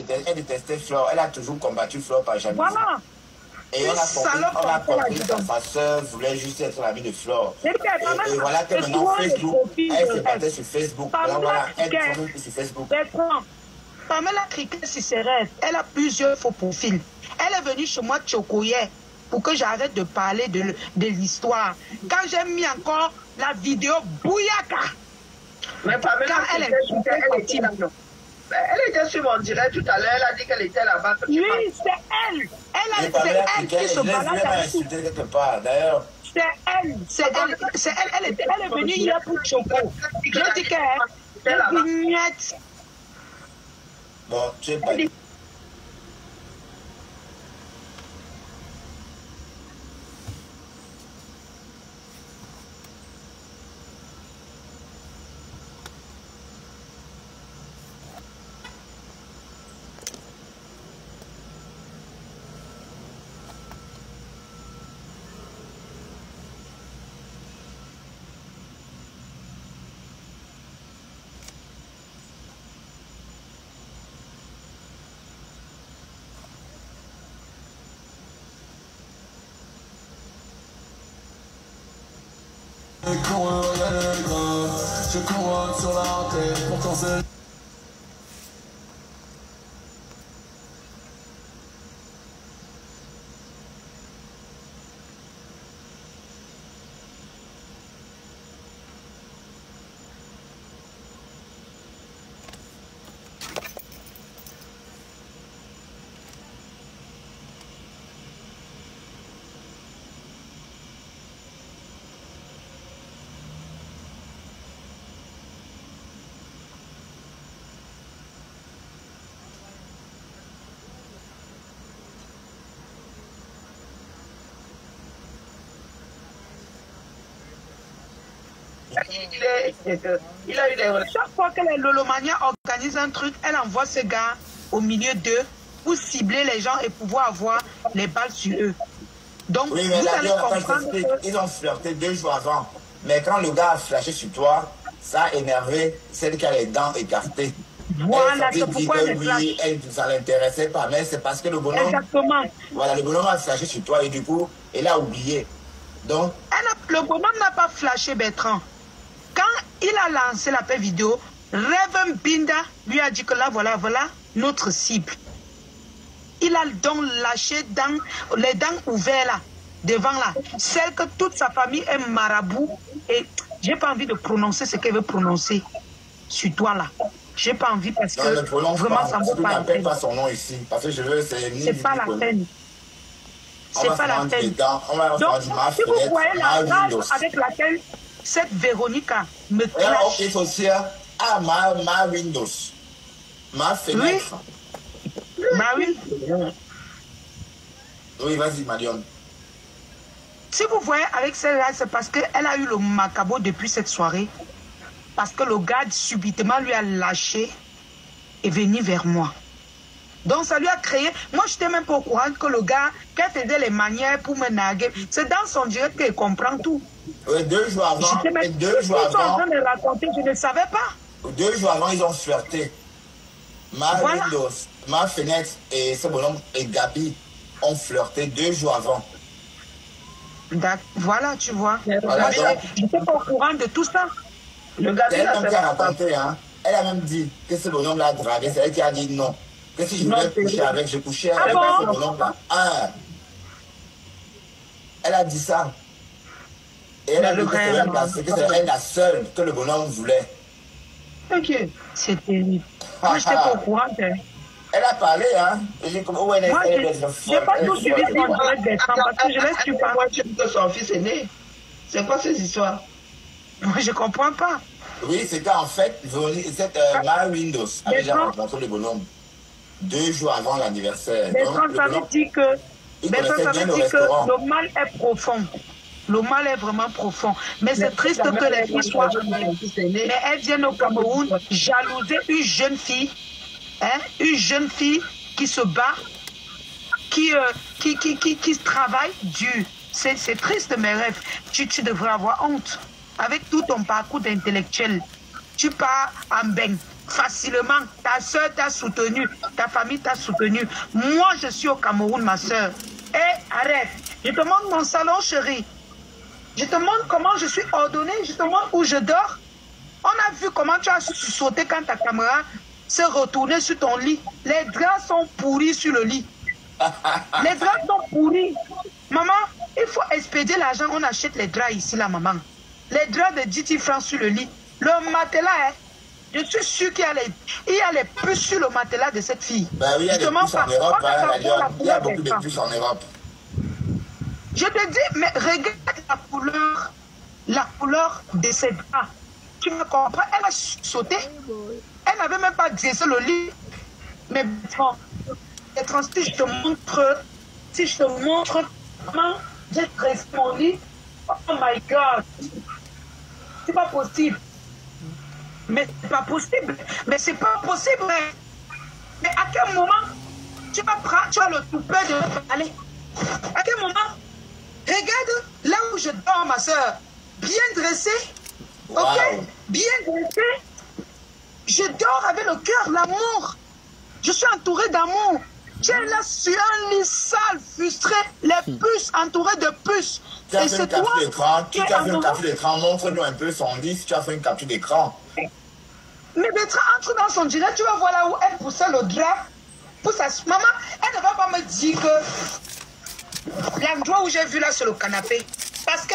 elle détestait Flore. Elle a toujours combattu Flore par jalousie. Voilà. Et on a compris que sa soeur voulait juste être l'amie de Flore. Et voilà que maintenant Facebook, elle se battait sur Facebook. Là, voilà, elle ne plus sur Facebook. Pamela Cricket, si c'est rêve, elle a plusieurs faux profils. Elle est venue chez moi chocoyer pour que j'arrête de parler de l'histoire. Quand j'ai mis encore la vidéo Bouyaka. Mais Pamela, elle était sur mon direct tout à l'heure, elle a dit qu'elle était là-bas. Oui, c'est elle. C'est elle qui se balade avec tout. D'ailleurs. C'est elle. Elle est venue hier pour Choco. Je dis qu'elle est vignette. Bon, tu es pas... Je couronne sur la terre, pourtant c'est... Il a eu des... Chaque fois que les Lolomania organisent un truc, elle envoie ce gars au milieu d'eux pour cibler les gens et pouvoir avoir les balles sur eux. Donc, oui, mais vous allez comprendre que... Ils ont flirté 2 jours avant. Mais quand le gars a flashé sur toi, ça a énervé celle qui a les dents écartées. Voilà, c'est pourquoi ça ne l'intéressait pas. Mais c'est parce que le bonhomme... Exactement. Voilà, le bonhomme a flashé sur toi et du coup, il a oublié. Donc... Le bonhomme n'a pas flashé Bertrand. Quand il a lancé la paix vidéo, Reverend Binda lui a dit que là, voilà notre cible. Il a donc lâché les dents ouvertes là, devant là. Celle que toute sa famille est marabout. Et j'ai pas envie de prononcer ce qu'elle veut prononcer sur toi là. J'ai pas envie parce que vraiment ça me pas. Je pas son nom ici. Parce que je veux, c'est pas la peine. C'est pas la peine. Donc, si vous voyez la rage avec laquelle cette Véronica me clash. Ok, aussi, ma Windows. Ma fenêtre. Oui. Bah oui. Oui, vas-y, Marion. Si vous voyez avec celle-là, c'est parce qu'elle a eu le macabo depuis cette soirée. Parce que le gars subitement lui a lâché et venu vers moi. Donc ça lui a créé... Moi, je n'étais même pas au courant que le gars, qu'elle faisait les manières pour me narguer. C'est dans son direct qu'il comprend tout. Oui, 2 jours avant. Ils sont en train de raconter, je ne savais pas. 2 jours avant, ils ont flirté. Windows, ma fenêtre et ce bonhomme et Gabi ont flirté 2 jours avant. Voilà, tu vois. Voilà, je n'étais pas au courant de tout ça. Le gars, elle a raconté, hein. Elle a même dit que ce bonhomme l'a dragué. C'est elle qui a dit non. Que si je voulais coucher avec, je couchais avec ce bonhomme-là. Elle a dit ça. Et elle a dit que c'est elle la seule que le bonhomme voulait. Ok. C'est terrible. Moi, je n'étais pas au courant. Elle a parlé, hein. Moi, je n'ai pas tout suivi son direct Bertrand parce que je ne laisse pas. Moi, tu dis que son fils est né. C'est quoi ces histoires? Moi, je ne comprends pas. Oui, c'était en fait, cette Mary Windows a déjà rencontré le bonhomme 2 jours avant l'anniversaire. Bertrand, ça veut dire que le mal est profond. Le mal est vraiment profond. Mais c'est triste que les filles soient... Mais elles viennent au Cameroun jalouser une jeune fille. Hein, une jeune fille qui se bat, qui travaille dur. C'est triste, mes rêves. Tu devrais avoir honte. Avec tout ton parcours d'intellectuel, tu pars en bain facilement. Ta soeur t'a soutenu, ta famille t'a soutenu. Moi, je suis au Cameroun, ma soeur. Et arrête. Je te montre mon salon, chérie. Je te montre comment je suis ordonnée. Je te montre où je dors. On a vu comment tu as sauté quand ta caméra s'est retournée sur ton lit. Les draps sont pourris sur le lit. Les draps sont pourris. Maman, il faut expédier l'argent. On achète les draps ici, là, maman. Les draps de 10 francs sur le lit. Le matelas, hein, je suis sûr qu'il y a les puces sur le matelas de cette fille. Ben oui, il y a des puces en Europe. Il y a beaucoup de puces en Europe. Je te dis, mais regarde la couleur de ses draps. Tu me comprends? Elle a sauté. Elle n'avait même pas dressé le lit. Mais bon, si je te montre comment j'ai dressé mon lit. Oh my God. C'est pas possible. Mais c'est pas possible. Mais c'est pas possible. Mais à quel moment tu vas prendre, tu as le toupet de aller? À quel moment? Regarde là où je dors, ma soeur. Bien dressé. Wow. Ok? Bien dressé. Je dors avec le cœur, l'amour. Je suis entourée d'amour. Tu es là sur un lit sale, frustré, les puces, entourées de puces. Tu as fait une capture d'écran. Tu as fait une capture d'écran. Montre-nous un peu son lit si tu as fait une capture d'écran. Mais Bertrand entre dans son direct, tu vas voir là où elle poussait le drap. Pour sa maman, elle ne va pas me dire que l'endroit où j'ai vu là sur le canapé. Parce que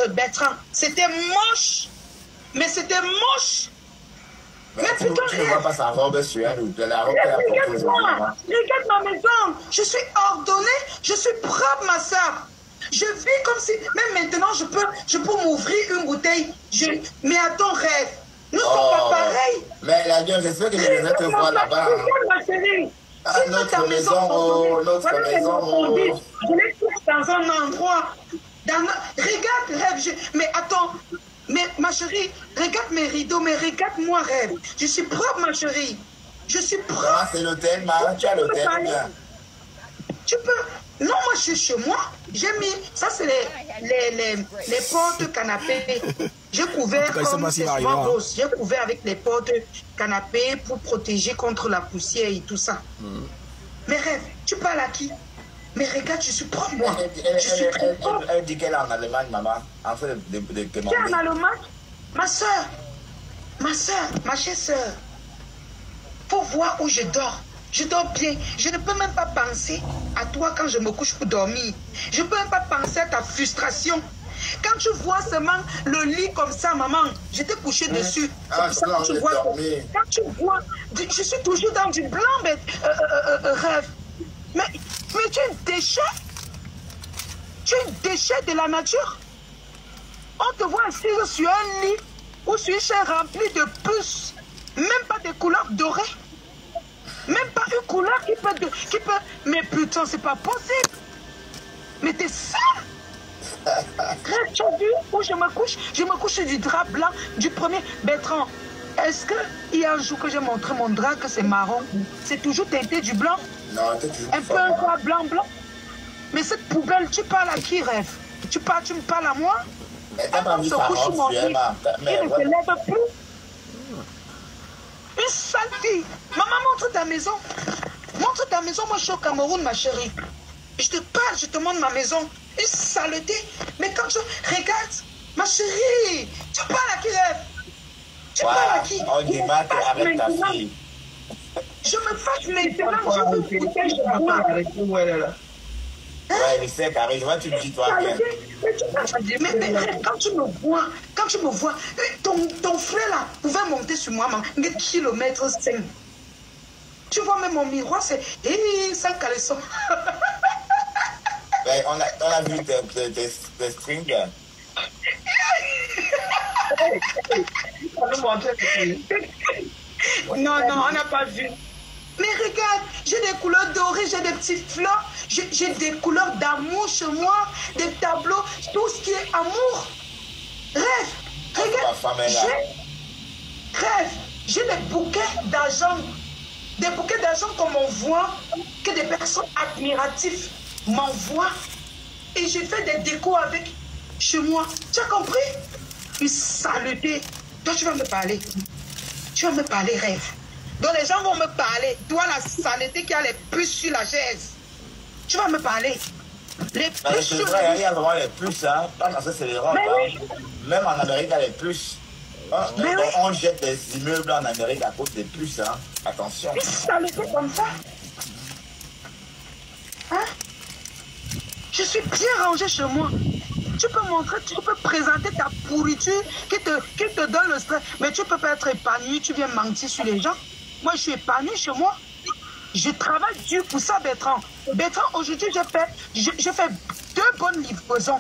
Bertrand, c'était moche. Mais c'était moche. Mais tu ne vois pas sa robe sur elle ou de la robe qu'elle a portée aujourd'hui. Regarde ma maison. Je suis ordonnée. Je suis propre, ma soeur. Je vis comme si, même maintenant, je peux m'ouvrir une bouteille. Mais à ton rêve. Nous ne sommes pas pareils. Mais la gueule, j'espère que je vais te voir là-bas. Regarde ma chérie. Ah, notre maison, notre maison. Je l'ai trouvé dans un endroit. Regarde, rêve. Mais attends. Mais ma chérie, regarde mes rideaux, mais regarde-moi, rêve. Je suis propre, ma chérie. Je suis propre. Ah, c'est l'hôtel, ma. Tu as l'hôtel. Tu peux. Non, moi, je suis chez moi. J'ai mis. Ça, c'est les portes canapés. J'ai couvert comme c'est souvent rose. J'ai couvert avec les portes canapés pour protéger contre la poussière et tout ça. Mais rêve, tu parles à qui? Mais regarde, je suis propre, moi. Je suis très propre. Elle dit qu'elle est en Allemagne, maman. En fait, de demander. Tu es en Allemagne? Ma soeur, ma chère soeur. Faut voir où je dors. Je dors bien. Je ne peux même pas penser à toi quand je me couche pour dormir. Je ne peux même pas penser à ta frustration. Quand tu vois seulement le lit comme ça, maman, je t'ai couché dessus. Ah, ça, quand tu vois, je suis toujours dans du blanc, mais rêve. Mais tu es un déchet. Tu es un déchet de la nature. On te voit assis sur un lit ou sur une chaise remplie de puces. Même pas de couleurs dorées. Même pas une couleur qui peut... Mais putain, c'est pas possible. Mais t'es sale. Tu as vu où je me couche? Je me couche sur du drap blanc du premier. Bertrand, est-ce qu'il y a un jour que j'ai montré mon drap que c'est marron? C'est toujours teinté du blanc? Non, t'es toujours un peu un drap blanc. Mais cette poubelle, tu parles à qui, rêve? Tu me parles à moi? Mais t'as pas vu sa robe, mais il ne se lève plus. Une sale fille. Maman, montre ta maison. Montre ta maison. Moi, je suis au Cameroun, ma chérie. Je te parle, je te montre ma maison. Une saleté. Mais quand tu regardes, ma chérie, tu parles à qui, rêve? Tu parles à qui? On démarre avec ta fille. Je me fâche maintenant. Je veux que Ouais, il sait, Carré, je vois, tu me dis, toi. Mais quand tu me vois, ton frère là pouvait monter sur moi, 1,5 km. Tu vois, même mon miroir, c'est sans caleçon. Ouais, on a vu tes strings. Non, on n'a pas vu. Mais regarde, j'ai des couleurs dorées, j'ai des petits fleurs, j'ai des couleurs d'amour chez moi, des tableaux, tout ce qui est amour. Rêve, regarde, j'ai des bouquets d'argent. Des bouquets d'argent qu'on m'envoie, que des personnes admiratives m'envoient. Et j'ai fait des décos avec chez moi. Tu as compris? Une saleté. Toi, tu vas me parler. Tu vas me parler rêve. Donc les gens vont me parler. Toi, la saleté qui a les puces sur la chaise. Tu vas me parler. Les puces sur la chaise. Il y a vraiment les puces, hein. Pas dans ce c'est l'Europe. Oui. Même en Amérique, il y a les puces. On jette des immeubles en Amérique à cause des puces, hein. Attention. Une saleté comme ça. Hein? Je suis bien rangée chez moi. Tu peux montrer, tu peux présenter ta pourriture qui te donne le stress. Mais tu peux pas être épanoui, tu viens mentir sur les gens. Moi, je suis épanoui chez moi. Je travaille dur pour ça, Bertrand. Bertrand, aujourd'hui, je fais 2 bonnes livraisons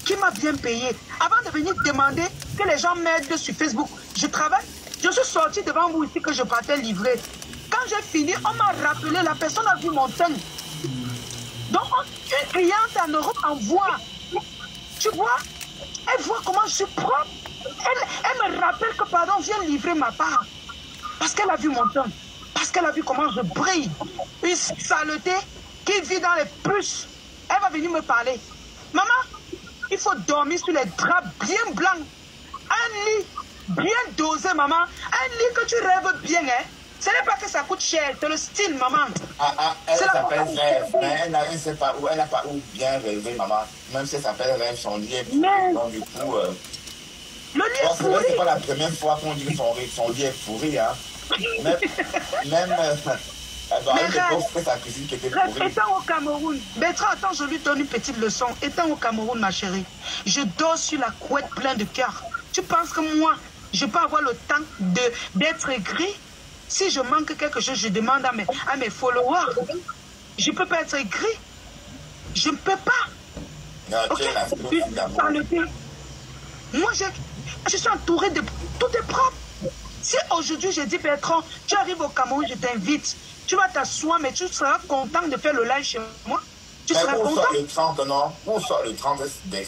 qui m'a bien payé. Avant de venir demander que les gens m'aident sur Facebook, je travaille. Je suis sorti devant vous ici que je partais livrer. Quand j'ai fini, on m'a rappelé, la personne a vu mon teint. Donc, une cliente en Europe en voit. Tu vois? Elle voit comment je suis propre. Elle me rappelle que, pardon, viens livrer ma part. Parce qu'elle a vu mon teint. Parce qu'elle a vu comment je brille. Une saleté qui vit dans les puces. Elle va venir me parler. Maman, il faut dormir sur les draps bien blancs. Un lit bien dosé, maman. Un lit que tu rêves bien, hein. Ce n'est pas que ça coûte cher, c'est le style, maman. Elle s'appelle rêve, mais elle n'a pas où bien rêver, maman. Même si elle s'appelle rêve, son lit est pourri. Donc du coup, le lit est pourri. C'est pas la première fois qu'on dit que son lit est pourri, hein. Même sa cuisine qui était pourrie. Étant au Cameroun, Bertrand, attends, je lui donne une petite leçon. Étant au Cameroun, ma chérie, je dors sur la couette plein de cœur. Tu penses que moi, je peux avoir le temps d'être aigri? Si je manque quelque chose, je demande à mes followers. Je ne peux pas être aigri. Je ne peux pas. Non, okay. Moi, je suis entourée de... Tout est propre. Si aujourd'hui, je dis, Bertrand, tu arrives au Cameroun, je t'invite. Tu vas t'asseoir, mais tu seras content de faire le live chez moi. Tu seras content. Le 30, non? Où sort le 30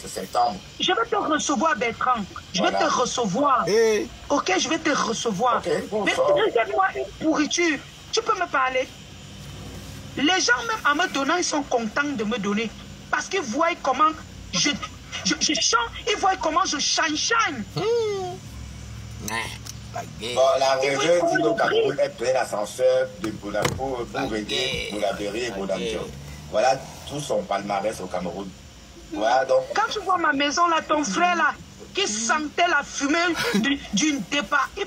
septembre? Je vais te recevoir, Bertrand. Je vais te recevoir. Hey. Ok, je vais te recevoir. Okay, mais regarde-moi une pourriture. Tu peux me parler? Les gens, même en me donnant, ils sont contents de me donner. Parce qu'ils voient comment je chante, ils voient comment je shine. Bon, la région dit au Cameroun est plein d'ascenseurs de Bonapo, Bourguigné, Bonaberry et Bonamjo. Voilà tout son palmarès au Cameroun. Voilà donc. Quand tu vois ma maison là, ton frère là, qui sentait la fumée d'une départ, mais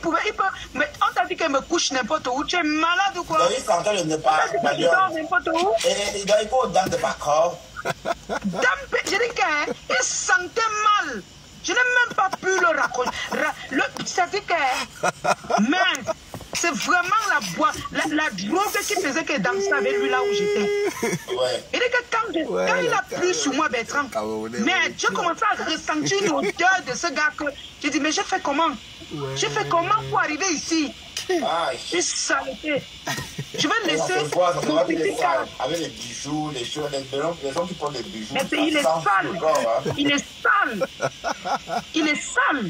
on t'a dit qu'elle me couche n'importe où. Tu es malade ou quoi? Donc il sentait le départ. Il dort n'importe où. Et il faut aux dames de Bacor. Je dis qu'il sentait mal. Je n'ai même pas pu le raconter. C'est-à-dire que, mais c'est vraiment la drogue qui faisait que danser avec lui là où j'étais. Ouais. Et que quand il a plu sur moi, Bertrand, mais j'ai commencé à ressentir une odeur de ce gars que j'ai dit, mais j'ai fait comment? J'ai fait comment pour arriver ici? Une saleté. Je vais laisser mon petit cas. Avec les bijoux, les choses, les gens qui portent les bijoux. Mais il est sale. Il est sale. Il est sale.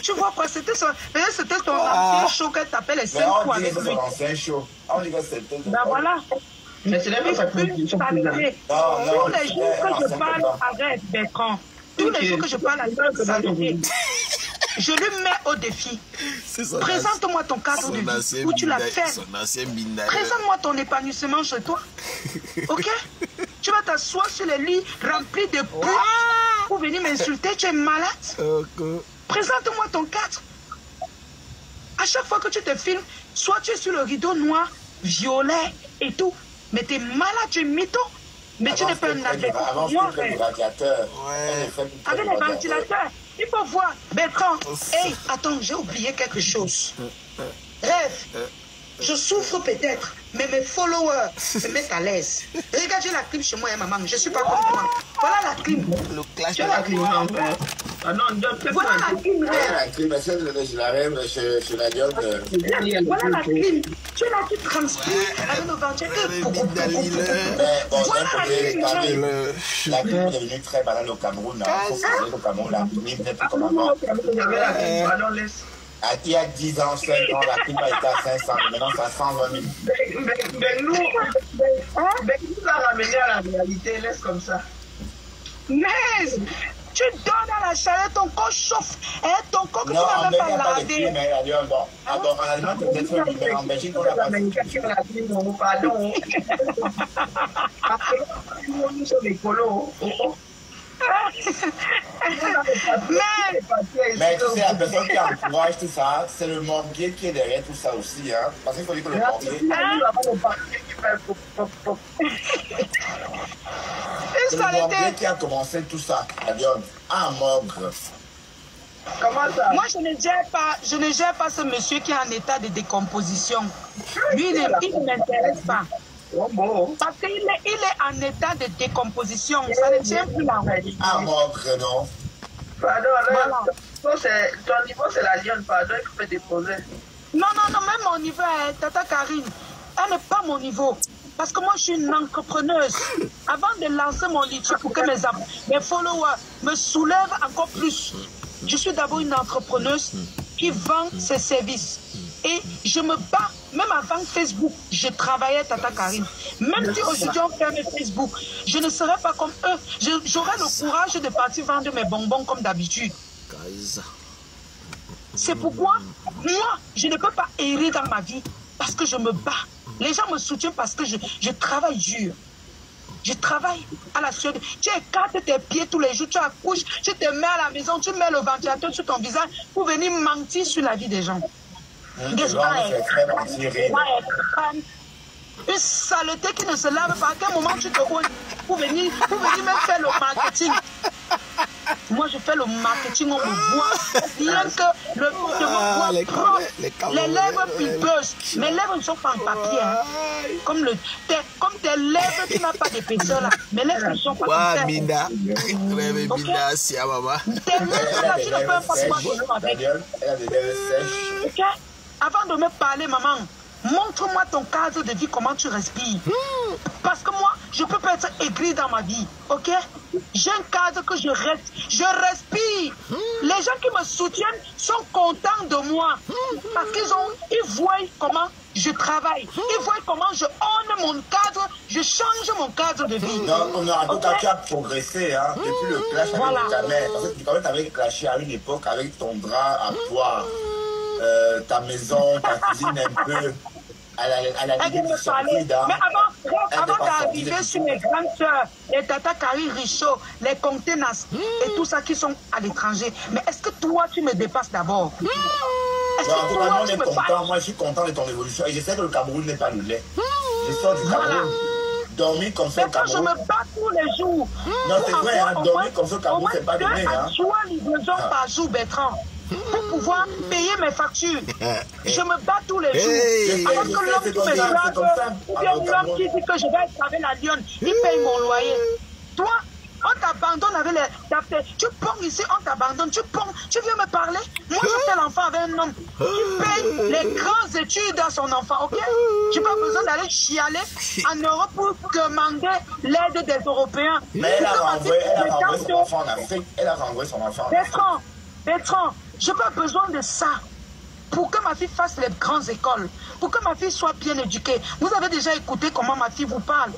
Tu vois quoi? C'était ton ancien show qu'elle t'appelle les 5 coups avec lui. C'est son ancien show. On dit que c'était... Ben voilà. Mais c'est même pas tous les jours que je parle avec Bertrand, tous les jours que je parle avec Saleté, je lui mets au défi. Présente-moi ton cadre de vie où tu l'as fait. Présente-moi ton épanouissement chez toi. Ok? Tu vas t'asseoir sur les lits remplis de poux pour venir m'insulter. Tu es malade? Présente-moi ton cadre. À chaque fois que tu te filmes, soit tu es sur le rideau noir, violet et tout, mais tu es malade, tu es mytho. Mais tu n'es pas un athlète. Avec les ventilateurs. Il faut voir. Bertrand, hey, attends, j'ai oublié quelque chose. Rêve, je souffre peut-être, mais mes followers me mettent à l'aise. Regarde, j'ai la clim chez moi, maman. Je ne suis pas comme toi. Voilà la clim. Tu as la clim, ah non, voilà la clim. La clim, je la rêve chez la gueule. Voilà la clim. Tu es là, tu transpires avec nos ventilateurs. Voilà la clim. La clim est devenue très banale au Cameroun. Au Cameroun, la clim n'est plus comme avant. Il y a 10 ans, 5 ans, la clim a été à 500, maintenant c'est à 120 000. Mais nous a ramené à la réalité, laisse comme ça. Mais Tu donnes à la chaleur, ton corps chauffe. Et ton corps que non, tu n'as même pas pas de lavé. mais en Allemagne, peut-être en Belgique, on n'a pas de Pardon. Nous sommes écolos. Mais tu sais, la personne qui encourage tout ça, c'est le morbier qui est derrière tout ça aussi. Hein, parce qu'il faut dire que le morbier... C'est le morbier qui a commencé tout ça, en mogre. Comment ça? Moi, je ne gère pas ce monsieur qui est en état de décomposition. Lui, il ne m'intéresse pas. Oh bon. Parce qu'il est en état de décomposition. Ça ne tient plus la route. En mogre, non? Pardon, Voilà. Ton niveau, c'est la lionne, pardon, il faut déposer. Non, même mon niveau, Tata Karine, elle n'est pas mon niveau. Parce que moi, je suis une entrepreneuse. Avant de lancer mon YouTube pour que mes followers me soulèvent encore plus, je suis d'abord une entrepreneuse qui vend ses services. Et je me bats, même avant Facebook, je travaillais Tata Karine. Même si aujourd'hui on ferme Facebook, je ne serai pas comme eux. J'aurai le courage de partir vendre mes bonbons comme d'habitude. C'est pourquoi, moi, je ne peux pas errer dans ma vie parce que je me bats. Les gens me soutiennent parce que je travaille dur. Je travaille à la sueur. Tu écartes tes pieds tous les jours, tu accouches, tu te mets à la maison, tu mets le ventilateur sur ton visage pour venir mentir sur la vie des gens. Une saleté qui ne se lave pas. À quel moment tu te roules pour venir même faire le marketing? Moi, je fais le marketing, on me voit. Rien que les lèvres pulpeuses. Mes lèvres ne sont pas en papier. Hein. Comme tes lèvres qui n'ont pas d'épaisseur là. Mes lèvres ne sont pas en papier. Tes lèvres là, tu ne peux pas pouvoir jouer avec. Ok? Avant de me parler, maman, montre-moi ton cadre de vie, comment tu respires. Parce que moi, je peux pas être aigri dans ma vie, ok? J'ai un cadre que je respire. Les gens qui me soutiennent sont contents de moi. Parce qu'ils voient comment je travaille. Ils voient comment je honne mon cadre, je change mon cadre de vie. Non, on a tout à fait progressé, hein, depuis le clash avec ta mère. Parce que quand même, tu avais clashé à une époque avec ton drap à toi. Ta maison, ta cuisine un peu à la limite du surprise. Mais avant d'arriver sur mes grandes soeurs, les Tata Karine Richaud, les Contenas et tout ça qui sont à l'étranger, mais est-ce que toi tu me dépasses d'abord? Est-ce que toi tu me passes? Moi je suis content de ton évolution et je sais que le Cameroun n'est pas le lait. Je sors du Cameroun. Dormir comme ça au Cameroun. Je me bats tous les jours. Non, c'est vrai, hein, dormir comme ça au Cameroun, c'est pas donné. Hein. 3 livraisons par jour, Bertrand. Pour pouvoir payer mes factures. Je me bats tous les jours. Alors que l'homme qui me drague, ou bien l'homme qui dit que je vais être avec la lionne, il paye mon loyer. Toi, on t'abandonne avec les... Tu ponds ici, on t'abandonne. Tu viens me parler. Moi, je fais l'enfant avec un homme qui paye les grandes études à son enfant, ok? Je n'ai pas besoin d'aller chialer en Europe pour demander l'aide des Européens. Mais elle a renvoyé son enfant en Afrique. Elle a renvoyé son enfant en Afrique. Bertrand, je n'ai pas besoin de ça pour que ma fille fasse les grandes écoles, pour que ma fille soit bien éduquée. Vous avez déjà écouté comment ma fille vous parle.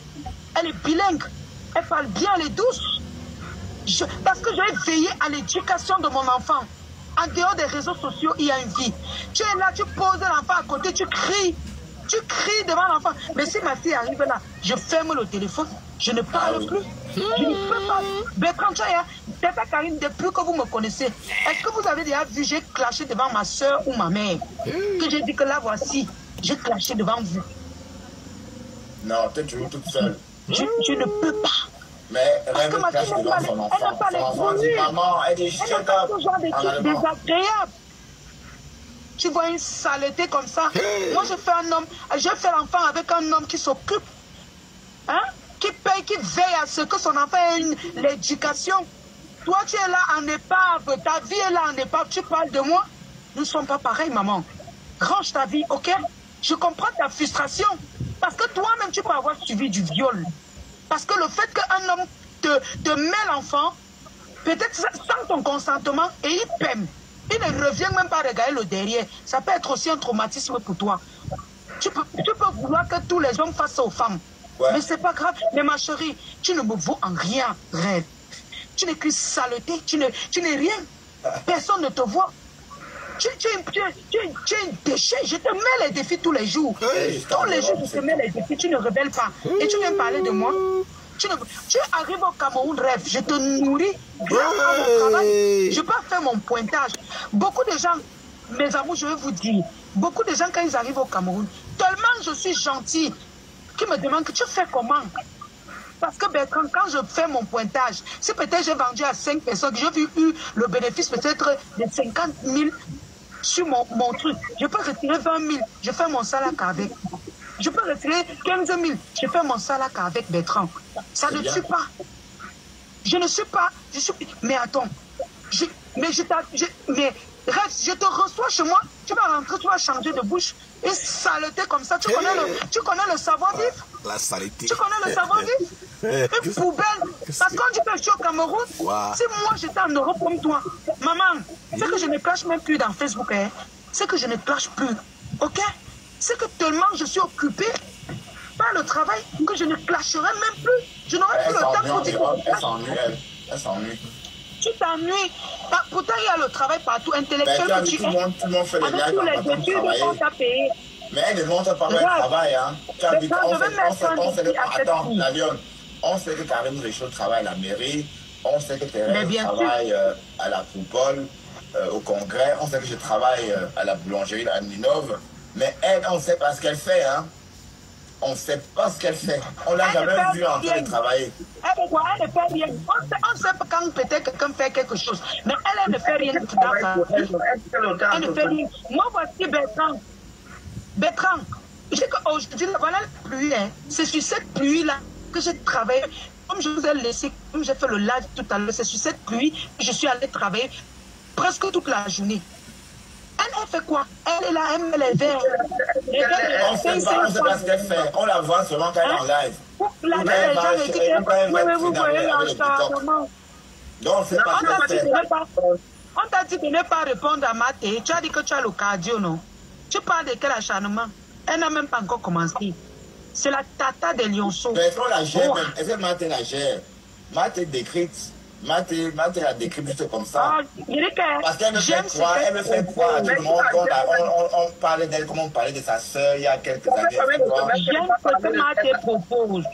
Elle est bilingue, elle parle bien, elle est douce. Parce que j'ai veillé à l'éducation de mon enfant. En dehors des réseaux sociaux, il y a une vie. Tu es là, tu poses l'enfant à côté, tu cries. Tu cries devant l'enfant. Mais si ma fille arrive là, je ferme le téléphone, je ne parle plus. Je ne peux pas. Bertrand, tu as Tata Karine, depuis que vous me connaissez, est-ce que vous avez déjà vu, j'ai clashé devant ma soeur ou ma mère? Que j'ai dit que là, voici, j'ai clashé devant vous. Non, peut-être tu joues toute seule. Je ne peux pas. Mais Rêve clash devant son enfant. Son enfant dit maman, elle est chute up. Désagréable. Tu vois une saleté comme ça. Moi, je fais l'enfant avec un homme qui s'occupe. Hein? Qui paye, qui veille à ce que son enfant ait l'éducation. Toi, tu es là en épave. Ta vie est là en épave. Tu parles de moi. Nous ne sommes pas pareils, maman. Range ta vie, ok? Je comprends ta frustration. Parce que toi-même, tu peux avoir subi du viol. Parce que le fait qu'un homme te met l'enfant, peut-être sans ton consentement, et il pème. Il ne revient même pas regarder le derrière. Ça peut être aussi un traumatisme pour toi. Tu peux vouloir que tous les hommes fassent aux femmes. Ouais. Mais c'est pas grave. Mais ma chérie, tu ne me vaux en rien, Rêve. tu n'es qu'une saleté, tu n'es rien. Personne ne te voit. Tu es un déchet. Je te mets les défis tous les jours. Tous les jours, je te mets les défis. Tu ne rebelles pas. Et tu viens parler de moi. Tu arrives au Cameroun, rêve. Je te nourris grâce à mon travail. Je peux faire mon pointage. Beaucoup de gens, mes amours, je vais vous dire, beaucoup de gens, quand ils arrivent au Cameroun, tellement je suis gentil, qui me demandent que tu fais comment? Parce que Bertrand, quand je fais mon pointage, si peut-être j'ai vendu à 5 personnes, j'ai eu le bénéfice peut-être de 50 000 sur mon truc, je peux retirer 20 000, je fais mon salaire avec. Je peux retirer 15 000, je fais mon salaire avec Bertrand. Ça ne tue pas. Je ne suis pas, mais attends, mais je te reçois chez moi, tu vas rentrer, tu vas changer de bouche. Une saleté comme ça, tu connais le savoir-vivre? La saleté. Tu connais le savoir-vivre? Une poubelle. Parce que quand tu fais chaud au Cameroun, si moi j'étais en Europe comme toi, maman, c'est que je ne clash même plus dans Facebook, hein. C'est que je ne clash plus, ok? C'est que tellement je suis occupée par le travail que je ne clasherai même plus. Je n'aurai plus le temps pour dire. Elle s'ennuie. Tu t'ennuies. Pourtant, il y a le travail partout, intellectuel que tu es. Tout le monde fait les gars tous les études qu'on t'a payé. Mais elle ne montre pas le travail. Hein. Attends, la Lyon, on sait que Karim Richaud travaille à la mairie. On sait que Thérèse travaille à la coupole, au congrès. On sait que je travaille à la boulangerie à Ninove. Mais elle, on ne sait pas ce qu'elle fait. Hein. On ne sait pas ce qu'elle fait. On ne l'a jamais vue en train de travailler. Elle ne fait rien. On sait pas quand peut-être quelqu'un fait quelque chose. Mais elle ne fait rien. Elle ne fait rien. Moi, voici Bertrand. Bertrand, aujourd'hui, voilà la pluie. Hein. C'est sur cette pluie-là que j'ai travaillé. Comme je vous ai laissé, comme j'ai fait le live tout à l'heure, c'est sur cette pluie que je suis allée travailler presque toute la journée. Elle fait quoi? Elle est là, elle met les verres. On ne sait pas ce qu'elle fait. On la voit seulement quand elle est en live. Vous voyez l'encharnement. Donc, on ne sait pas ce qu'elle fait. On t'a dit de ne pas répondre à Maté. Tu as dit que tu as le cardio, non? Tu parles de quel acharnement? Elle n'a même pas encore commencé. C'est la tata des lionceaux. Mais est-ce qu'on la gère même? Est-ce que Maté la gère? Maté décrite. Maté la décrit juste comme ça. Parce qu'elle me fait croire, à tout le monde on parlait d'elle comme on parlait de sa soeur il y a quelques années. J'aime ce que Maté propose.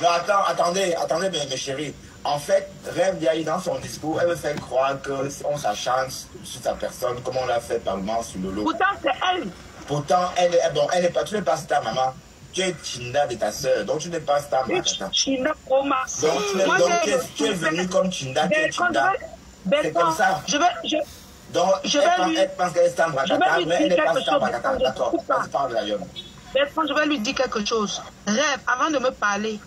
Non, attendez, mes chéris. En fait, Rêve Diaye, dans son discours, elle me fait croire qu'on s'acharne sur sa personne, comme on l'a fait par le moment sur Lolo. Pourtant, c'est elle. Pourtant, tu n'es pas ta maman. Tu es Chinda de ta soeur, donc tu n'es pas star Matata. Chinda Omas. Donc tu es venu comme Chinda, tu es Chinda. C'est comme ça. Donc elle pense qu'elle est star Matata, mais elle n'est pas star Matata. D'accord, on parle de la Lyon. Je vais lui dire quelque chose. Rêve, avant de me parler,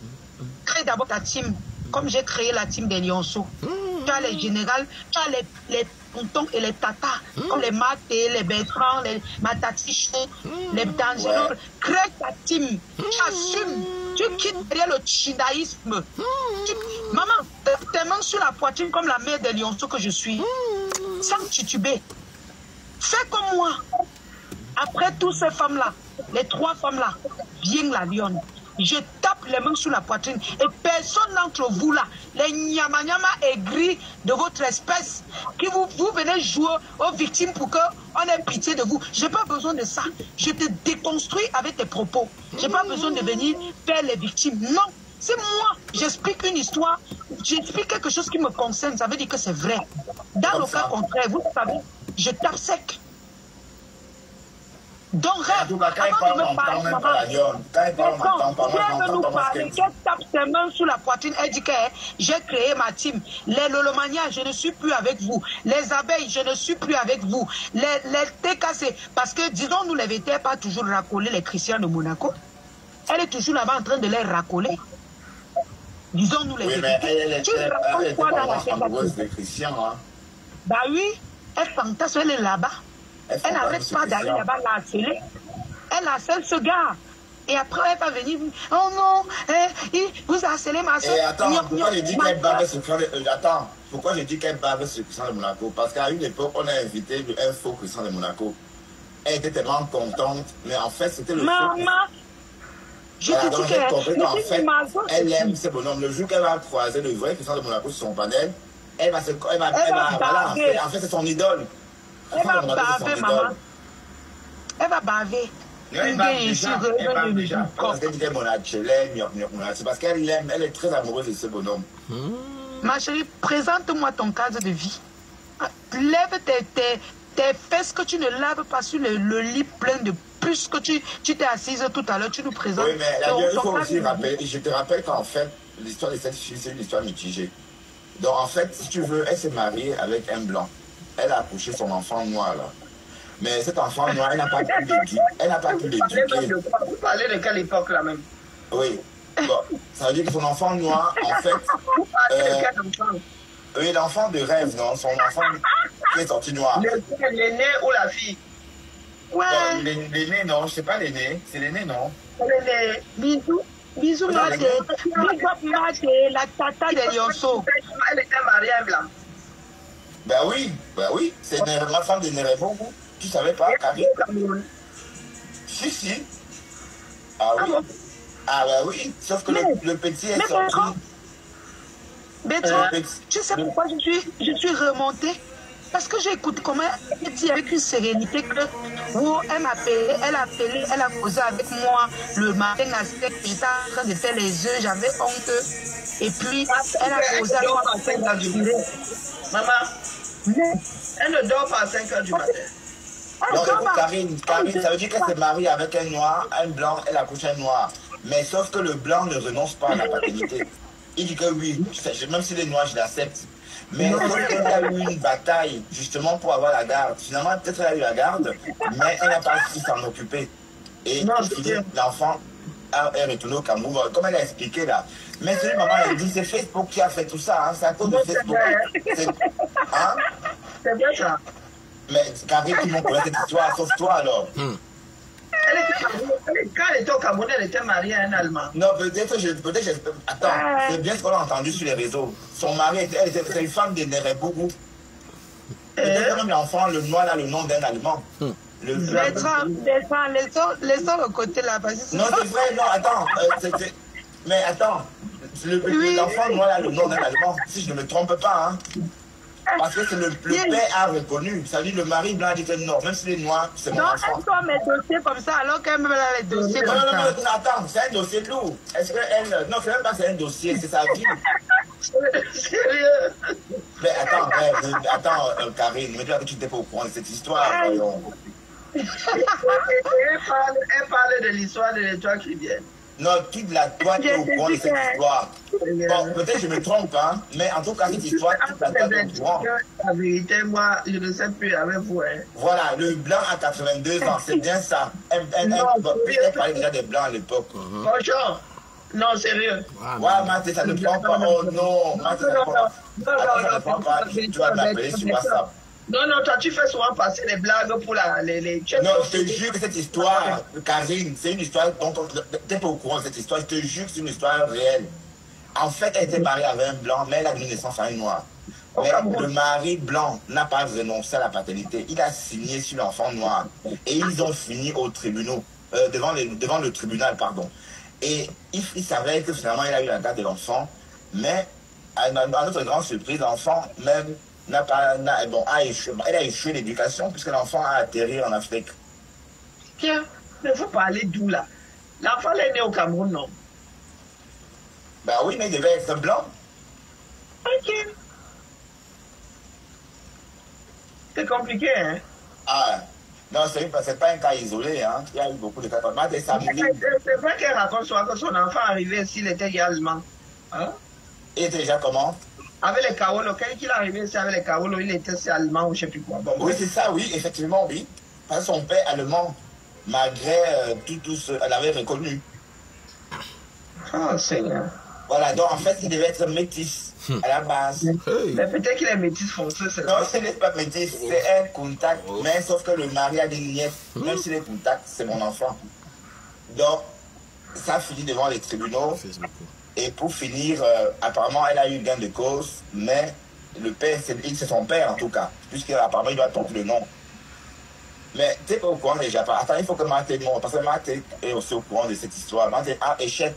crée d'abord ta team, comme j'ai créé la team des lionceaux. Tu as les générales, tu as les pontons et les tatas, comme les Maté, les Bertrand, les Matatichons, les dangereux. Crée ta team, tu assumes, tu quittes derrière le chindaïsme. Maman, tes mains sur la poitrine comme la mère des lionceaux que je suis, sans tituber. Fais comme moi. Après toutes ces femmes-là, les 3 femmes-là, viens la lionne. Je tape les mains sur la poitrine et personne d'entre vous là, les nyama-nyama aigris de votre espèce, qui vous venez jouer aux victimes pour qu'on ait pitié de vous. Je n'ai pas besoin de ça. Je te déconstruis avec tes propos. Je n'ai pas besoin de venir faire les victimes. Non, c'est moi. J'explique une histoire, j'explique quelque chose qui me concerne. Ça veut dire que c'est vrai. Dans le cas contraire, vous savez, je tape sec. Donc, Rêve, avant de me parler, qu'elle tape ses mains sous la poitrine, elle dit que j'ai créé ma team. Les Lolomania, je ne suis plus avec vous. Les abeilles, je ne suis plus avec vous. Les TKC, parce que, disons-nous, les VT pas toujours racoler les chrétiens de Monaco. Elle est toujours là-bas en train de les racoler. Disons-nous les VT. Oui, mais elle est pas amoureuse des chrétiens, hein. Bah oui, elle fantasme, elle est là-bas. Elle n'arrête pas d'aller là-bas la harceler. Elle harcèle ce gars. Et après, elle va venir. Oh non, vous harcelez ma soeur. Et attends, pourquoi j'ai dit qu'elle bave ce Christian de Monaco? Parce qu'à une époque, on a invité un faux Christian de Monaco. Elle était tellement contente. Mais en fait, c'était le Maman, je te dis qu'en fait, elle aime ce bonhomme. Le jour qu'elle va croiser le vrai Christian de Monaco sur son panel, Elle va se... voilà, en fait, c'est son idole. Elle va baver, maman. Elle va baver. Elle va déjà. Parce qu'elle dit c'est parce qu'elle l'aime. Elle est très amoureuse de ce bonhomme. Ma chérie, présente-moi ton cadre de vie. Lève tes fesses que tu ne laves pas sur le lit plein de puces que tu t'es assise tout à l'heure. Tu nous présentes. Oui, mais il faut aussi rappeler. Je te rappelle qu'en fait, l'histoire de cette fille, c'est une histoire mitigée. Donc en fait, si tu veux, elle s'est mariée avec un blanc. Elle a accouché son enfant noir là. Mais cet enfant noir, elle n'a pas pu l'éduquer. Elle n'a pas pu l'éduquer. Vous parlez de quelle époque là même? Oui. Bon, ça veut dire que son enfant noir, en fait... Vous parlez de quel enfant? Oui, l'enfant de rêve, non? Son enfant qui est sorti noir. L'aîné ou la fille? Ouais. L'aîné, non, je sais pas l'aîné. C'est l'aîné, non? L'aîné. Bisous. Bisous, Maté. Big up, Maté, la tata de Lionceau. Elle était mariée à un blanc. Ben oui. C'est ma femme de Nerebo. Tu savais pas, Karine? Si. Ah oui. Ah ben oui, sauf que le petit est sorti. Bertrand, tu sais pourquoi je suis remontée? Parce que j'ai écouté comment elle dit avec une sérénité que elle a causé avec moi le matin à 7, j'étais en train de faire les œufs, j'avais honte. Et puis, elle a causé avec moi. À 5 h du matin. Maman, elle ne dort pas à 5 h du matin. Non, écoute, Karine, ça veut dire qu'elle s'est mariée avec un noir, un blanc, elle a couché un noir. Mais sauf que le blanc ne renonce pas à la paternité. Il dit que oui, même s'il est noir, je l'accepte. Mais elle a eu une bataille justement pour avoir la garde. Finalement, peut-être elle a eu la garde, mais elle n'a pas su s'en occuper. Et l'enfant est retourné au Cameroun, comme elle a expliqué là. Mais celui maman, elle dit, c'est Facebook qui a fait tout ça, hein, c'est à cause de Facebook. Hein? C'est bien ça. Mais Karine, tout le monde connaît cette histoire, sauf toi alors. Quand elle était au Cameroun, elle était mariée à un Allemand. Non, peut-être, attends, c'est bien ce qu'on a entendu sur les réseaux. Son mari, c'est une femme de Nerebougou. Peut-être même l'enfant, le noir, là, le nom d'un Allemand. Laissons le côté là. Non, c'est vrai, non, attends. Mais attends, l'enfant noir, là, le nom d'un Allemand, si je ne me trompe pas, hein. Parce que le père a reconnu. Ça dit, le mari blanc a dit que non, même s'il est noir, c'est mon enfant. Non, elle doit mettre dossiers comme ça, alors qu'elle me met les dossiers comme ça. Non, attends, c'est un dossier lourd. Est-ce qu'elle... Non, c'est même pas un dossier, c'est sa vie. Sérieux? Mais attends, Karine, mais toi, tu n'étais pas au courant de cette histoire, voyons. Elle parle de l'histoire de l'étoile qui vient. Non, toute la toi est au courant de cette histoire. Bon, peut-être que je me trompe, hein, mais en tout cas, cette histoire, toute la toi est au courant. La vérité, moi, je ne sais plus avec vous. Hein. Voilà, le blanc à 82 ans, c'est bien ça. Elle parlait déjà des blancs à l'époque. Bonjour. Non, sérieux. Ouais, Mathé, ça ne prend pas. Oh non, Mathé, ça ne prend pas. Tu vas m'appeler sur WhatsApp. Non, toi, tu fais souvent passer les blagues pour les... Non, je te jure que cette histoire, Karine, c'est une histoire dont tu n'es pas au courant de cette histoire. Je te jure que c'est une histoire réelle. En fait, elle était mariée avec un blanc, mais elle a donné naissance à un noir. Mais le mari blanc n'a pas renoncé à la paternité. Il a signé sur l'enfant noir. Et ils ont fini au tribunal, devant le tribunal, pardon. Et il s'avère que finalement, il a eu la garde de l'enfant. Mais, à notre grande surprise, l'enfant même... elle a échoué l'éducation puisque l'enfant a atterri en Afrique. Tiens, mais vous parlez d'où là? L'enfant est né au Cameroun, non? Ben oui, mais il devait être blanc. Ok. C'est compliqué, hein? Ah, non, c'est pas un cas isolé, hein. Il y a eu beaucoup de cas comme ça. C'est vrai qu'elle raconte souvent que son enfant arrivé s'il était allemand. Hein? Il était déjà comment? Avec les Kaolo, quand il est arrivé ici avec les Kaolo, il était allemand ou je ne sais plus quoi. Bon, oui, c'est ça, oui, effectivement, oui. Parce que son père allemand, malgré tout ce... Elle avait reconnu. Oh, Seigneur. Voilà, donc en fait, il devait être métis à la base. Mais peut-être qu'il est métis foncé, c'est non, ce n'est pas métis, c'est un contact. Mais sauf que le mari a des lignettes. Même s'il est contact, c'est mon enfant. Donc, ça finit devant les tribunaux. Et pour finir, apparemment, elle a eu gain de cause, mais le père, c'est son père en tout cas, puisqu'apparemment, il doit porter le nom. Mais tu n'es pas au courant déjà. Attends, il faut que Mathé montre, parce que Mathé est aussi au courant de cette histoire. Mathé a échec.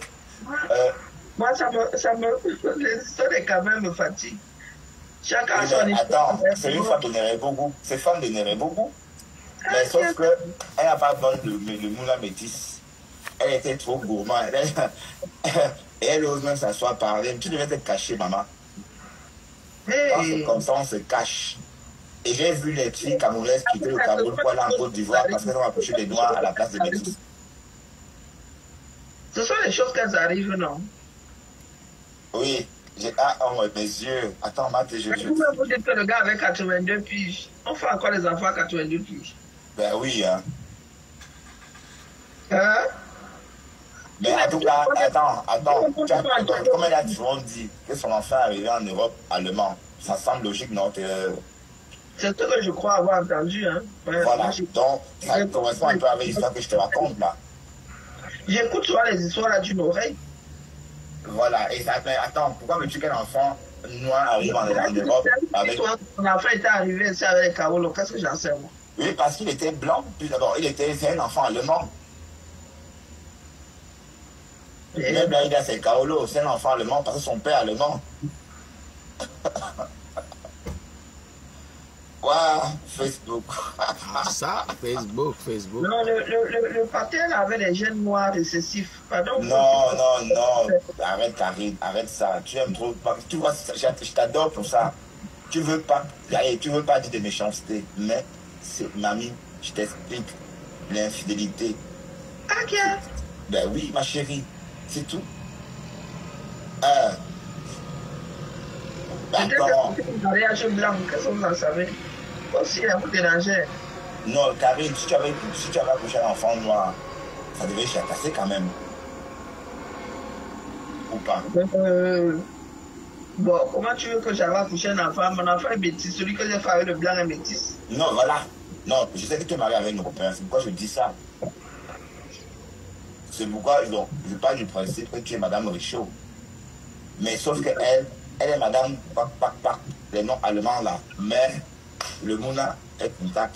Moi, les histoires des caméras me fatiguent. Chacun Oui, son mais histoire. attends, c'est une femme de Nérébogou. C'est femme de Nérébogou. Mais sauf qu'elle n'a pas besoin de moula métis. Elle était trop gourmande. Et elle ose même s'asseoir parler. Tu devais te cacher, maman. Quand c'est comme ça, on se cache. Et j'ai vu les filles camerounaises quitter le Cameroun pour aller en Côte d'Ivoire parce qu'elles ont approché les Noirs à la place des métis. Ce sont les choses qu'elles arrivent, non? Oui. Ah, oh, mes yeux. Attends, Mathé, je... Vous dites que le gars avec 82 piges, on fait encore les enfants à 82 piges. Ben oui, hein. Hein? Mais en tout cas, attends. Comme elle a toujours dit que son enfant est arrivé en Europe allemand, ça semble logique, non? C'est ce que je crois avoir entendu, hein. Ouais, Voilà, donc ça correspond un peu avec l'histoire que je te raconte là. J'écoute souvent les histoires là d'une oreille. Voilà, et ça, mais attends, pourquoi veux-tu qu'un enfant noir arrive en Europe avec... Mon enfant était arrivé ici avec les Kaolo, qu'est-ce que j'en sais, moi? Oui, parce qu'il était blanc, puis d'abord, c'est un enfant allemand. Même là, il a ses Kaolo, c'est un enfant allemand parce que son père est allemand. Quoi? Facebook. Ça, Facebook. Non, le pater avait des gènes noirs récessifs. Pardon. Non. Arrête, Karine, arrête ça. Tu aimes trop. Tu vois, je t'adore pour ça. Tu veux pas dire de méchanceté, mais c'est mamie, je t'explique l'infidélité. Ok. Ben oui, ma chérie, c'est tout. D'accord. Mariage blanc, qu'est-ce que vous en savez? Aussi, à vous déranger. Non, Karine, si tu avais accouché un enfant noir, ça devait chacasser quand même. Ou pas? Bon, comment tu veux que j'avais accouché un enfant? Mon enfant est métis, celui que j'ai fait avec le blanc est métis. Non, voilà. Non, je sais que tu es marié avec nos copains, c'est pourquoi je dis ça. C'est pourquoi je parle du principe que tu es Madame Richaud. Mais sauf qu'elle est Madame Pac, les noms allemands là. Mais le Mouna est contact.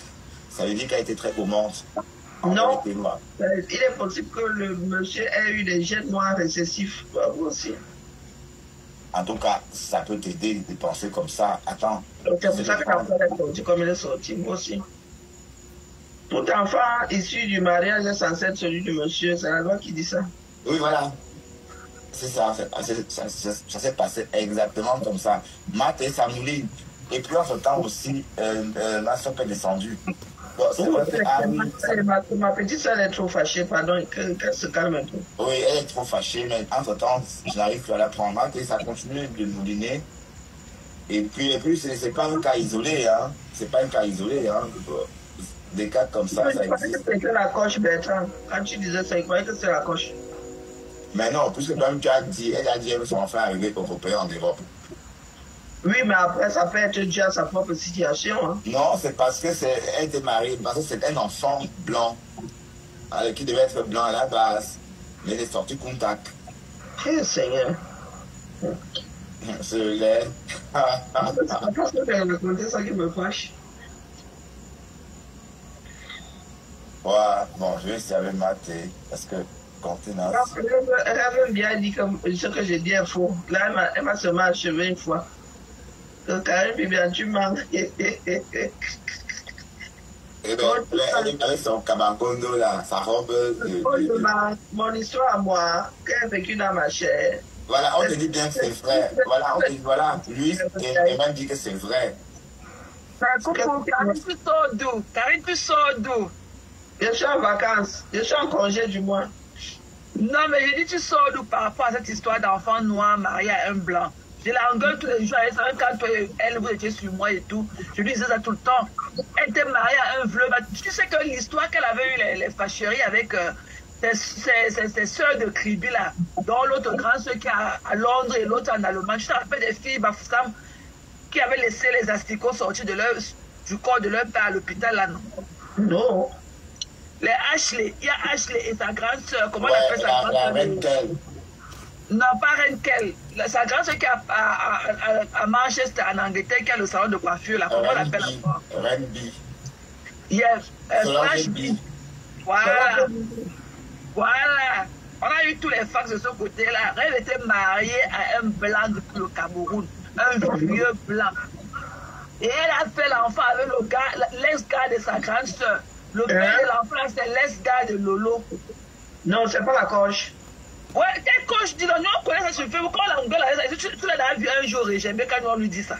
Ça veut dire qu'elle a été très gourmande. Non, il est possible que le monsieur ait eu des gènes noirs récessifs. Vous aussi. En tout cas, ça peut t'aider de penser comme ça. Attends. C'est pour ça que l'enfant est sorti comme il est sorti, moi aussi. Tout enfant issu du mariage est censé être celui du monsieur. C'est la loi qui dit ça. Oui, voilà. C'est ça. Ça s'est passé exactement comme ça. Matt et Samouline. Et puis en ce temps aussi, ma soeur est descendue. Bon, c'est vrai que ma petite soeur est trop fâchée, pardon, qu'elle se calme un peu. Oui, elle est trop fâchée, mais entre temps, je n'arrive plus à la prendre. Et ça continue de mouliner. Et puis c'est pas un cas isolé, hein. C'est pas un cas isolé, hein. Des cas comme ça, ça existe. Je croyais que c'était la coche, Bertrand. Quand tu disais ça, je croyais que c'était la coche. Mais non, puisque même tu as dit, elle a dit que son enfant est arrivé pour pays en Europe. Oui, mais après, ça peut être dû à sa propre situation. Hein. Non, c'est parce que elle était mariée, parce que c'est un enfant blanc, qui devait être blanc à la base, mais il est sorti contact. Eh, Seigneur. C'est laid. C'est parce que tu as raconté ça qui me fâche. Ouais, bon, je vais essayer avec Mathé, parce que contenance. Elle avait bien dit que ce que j'ai dit est faux. Là, elle m'a seulement achevé une fois. Karine, bien, tu manques. Et avec son cabangondo là, sa robe. Mon histoire à moi, qu'elle a vécu dans ma chair. Voilà, on te dit bien que c'est vrai. Voilà, on te dit, voilà, lui, il m'a dit que c'est vrai. Karine, tu sors d'où? Karine, tu sors d'où? Je suis en vacances. Je suis en congé du mois. Non, mais je dis, tu sors d'où par rapport à cette histoire d'enfant noir marié à un blanc? Je la engueule tous les jours, quand elle, vous étiez sur moi et tout, je lui disais ça tout le temps. Elle était mariée à un fleuve. Tu sais que l'histoire qu'elle avait eu, les fâcheries avec ses soeurs de Kribi là, dont l'autre grand soeur qui est à Londres et l'autre en Allemagne. Je te rappelle des filles Bafoussam qui avaient laissé les asticots sortir du corps de leur père à l'hôpital là, non? Non. Les Ashley, il y a Ashley et sa grande soeur, comment on appelle sa grande soeur? Non, pas Renkel. Sa grande soeur qui est à Manchester, en Angleterre, qui a le salon de coiffure, là. Comment on l'appelle encore? Renby. Yes. Flash B. Voilà. Voilà. On a eu tous les fax de ce côté-là. Elle était mariée à un blanc depuis le Cameroun. Un vieux blanc. Et elle a fait l'enfant avec le gars, l'ex-gars de sa grande soeur. Le père de l'enfant, c'est l'ex-gars de Lolo. Non, c'est pas la coche. Ouais, quelle coche dit donc, nous on connaît ça sur Facebook. Quand on l'engueule, tu l'as vu un jour, et j'aime bien quand on lui dit ça.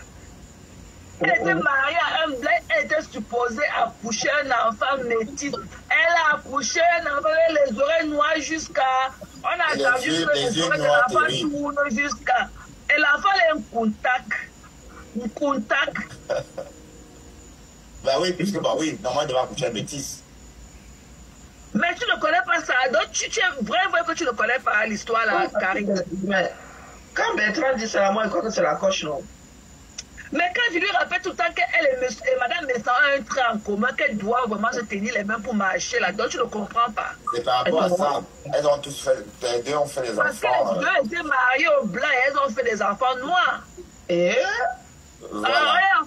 Elle était mariée à un blanc, elle était supposée accoucher un enfant métis. Elle a accouché un enfant avec les oreilles noires jusqu'à... On a attendu que les oreilles de l'enfant tournent jusqu'à... Et l'enfant est un contact. Un contact. Bah oui, puisque bah oui, normalement il devait accoucher un métis. Mais tu ne connais pas ça. Donc tu es vrai que tu ne connais pas l'histoire là, Karine. Mais quand Bertrand dit ça, moi je crois que c'est la coche, non? Mais quand je lui rappelle tout le temps qu'elle et Madame Messan ont un trait en commun, qu'elle doit vraiment se tenir les mains pour marcher là, donc tu ne comprends pas. C'est par rapport à ça. Elles ont tous fait, les deux ont fait des Parce enfants. Parce que les deux étaient mariés au blanc et elles ont fait des enfants noirs. Et Voilà. Ah ouais,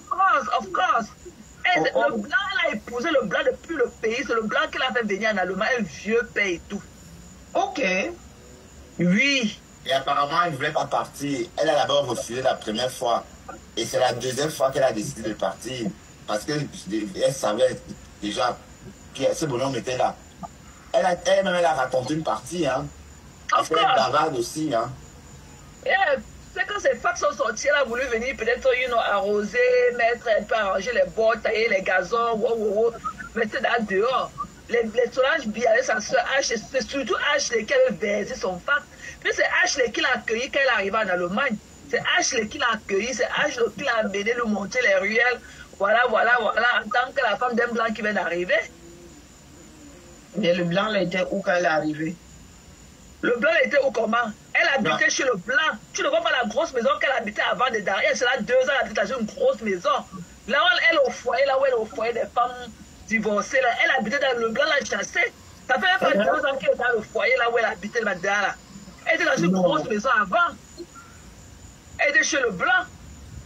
of course. Le blanc, elle a épousé le blanc depuis le pays. C'est le blanc qu'elle a fait venir en Allemagne, un vieux père et tout. ok. Oui. Et apparemment, elle ne voulait pas partir. Elle a d'abord refusé la première fois. Et c'est la deuxième fois qu'elle a décidé de partir. Parce qu'elle savait déjà que ce bonhomme était là. Elle-même, elle a raconté une partie. Hein. Of Elle est course. bavarde aussi. Hein. C'est quand ces femmes sont sorties, elle a voulu venir peut-être arroser, mettre un peu, arranger les bords, tailler les gazons, mettre là dehors. Les Solange bien avec sa soeur Ashley, c'est surtout Ashley qui avait versé son fac. Puis c'est Ashley qui l'a accueilli quand elle est arrivée en Allemagne. C'est Ashley qui l'a accueilli, c'est Ashley qui l'a amené lui monter les ruelles. Voilà, en tant que la femme d'un blanc qui vient d'arriver. Mais le blanc, là, était où quand elle est arrivée? Le blanc était où comment? Elle habitait chez le blanc. Tu ne vois pas la grosse maison qu'elle habitait avant de derrière. C'est là 2 ans, elle habitait dans une grosse maison. Là où elle est au foyer, là où elle est au foyer des femmes divorcées, là, elle habitait dans le blanc, l'a chassé. Ça fait pas 2 ans qu'elle est dans le foyer, là où elle habitait là-dedans. Là. Elle était dans une grosse maison avant. Elle était chez le blanc.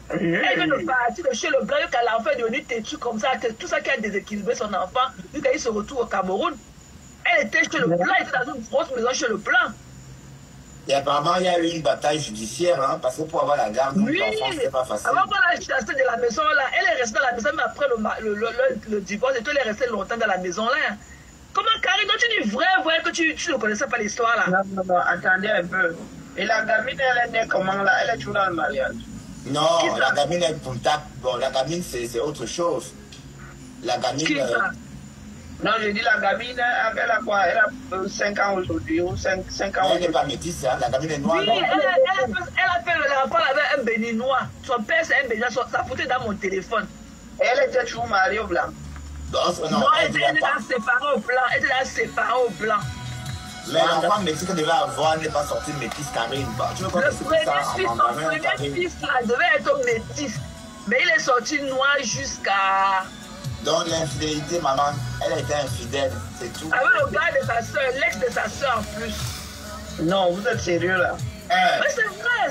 Elle vient de partir de chez le blanc, quand l'enfant est devenu têtu comme ça, tout ça qui a déséquilibré son enfant, quand il se retrouve au Cameroun. Elle était chez le blanc, elle était dans une grosse maison chez le blanc. Et apparemment, il y a eu une bataille judiciaire, hein, parce que pour avoir la garde de l'enfant, c'était pas facile. Avant qu'on l'a chassée de la maison, là, elle est restée dans la maison, mais après le divorce, et tout, elle est restée longtemps dans la maison, là. Comment, Karine, donc tu dis vrai que tu ne connaissais pas l'histoire, là? Non, attendez un peu. Et la gamine, elle est née comment, là? Elle est toujours dans le mariage. Non, la gamine est contact. Bon, la gamine, c'est autre chose. La gamine... Qui est ça? Non, je dis la gamine, elle a quoi? Elle a 5 ans aujourd'hui, ou 5 ans Elle n'est aujourd'hui. pas métisse, hein. La gamine est noire. Oui, elle a fait l'enfant avec un béninois. Son père, c'est un béninois. Ça foutait dans mon téléphone. Elle était toujours mariée au blanc. Non, elle était dans séparée au blanc. Elle était dans séparée au blanc. Mais l'enfant métis qu'elle devait avoir n'est pas sorti métisse, Karine. Tu veux quoi que Le c'est premier ça fils, en son mandarin, premier Karine? fils, là, devait être métis. Mais il est sorti noir jusqu'à... Donc l'infidélité, maman, elle a été infidèle, c'est tout. Avec le gars de sa soeur, l'ex de sa soeur en plus. Non, vous êtes sérieux là? Mais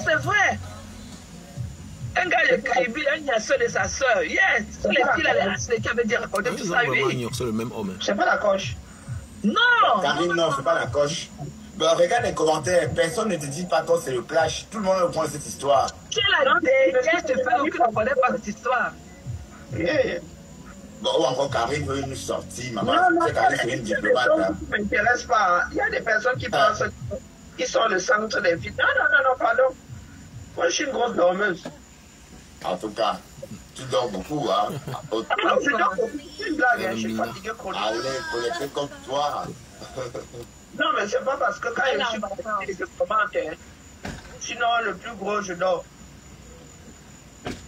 c'est vrai. Un gars de Caribi, un yasseur de sa soeur. Yes. Tous les filles, là, qui avaient dit raconter tout Ils ont ça, vraiment oui. ignoré le même homme. C'est pas la coche. Non. Karine, non, c'est pas la coche. Ben, regarde les commentaires, personne ne te dit pas quand c'est le clash. Tout le monde reprend cette histoire. Qui l'a dit? Qu'est-ce que tu fais? Aucune ne connaît pas cette histoire. Yeah. Bon, ou encore Karine veut nous sortir, maman. Non, C'est Karine, c'est une diplomate. Hein. Ça ne m'intéresse pas. Il y a des personnes qui pensent qu'ils sont le centre des vies. Non, pardon. Moi, je suis une grosse dormeuse. En tout cas, tu dors beaucoup, hein. Non, je dors beaucoup. C'est une blague, hein. Je suis fatigué chronique. Allez, connecté comme toi. Non, mais c'est pas parce que quand je suis fatigué, je commente. Hein. Sinon, le plus gros, je dors.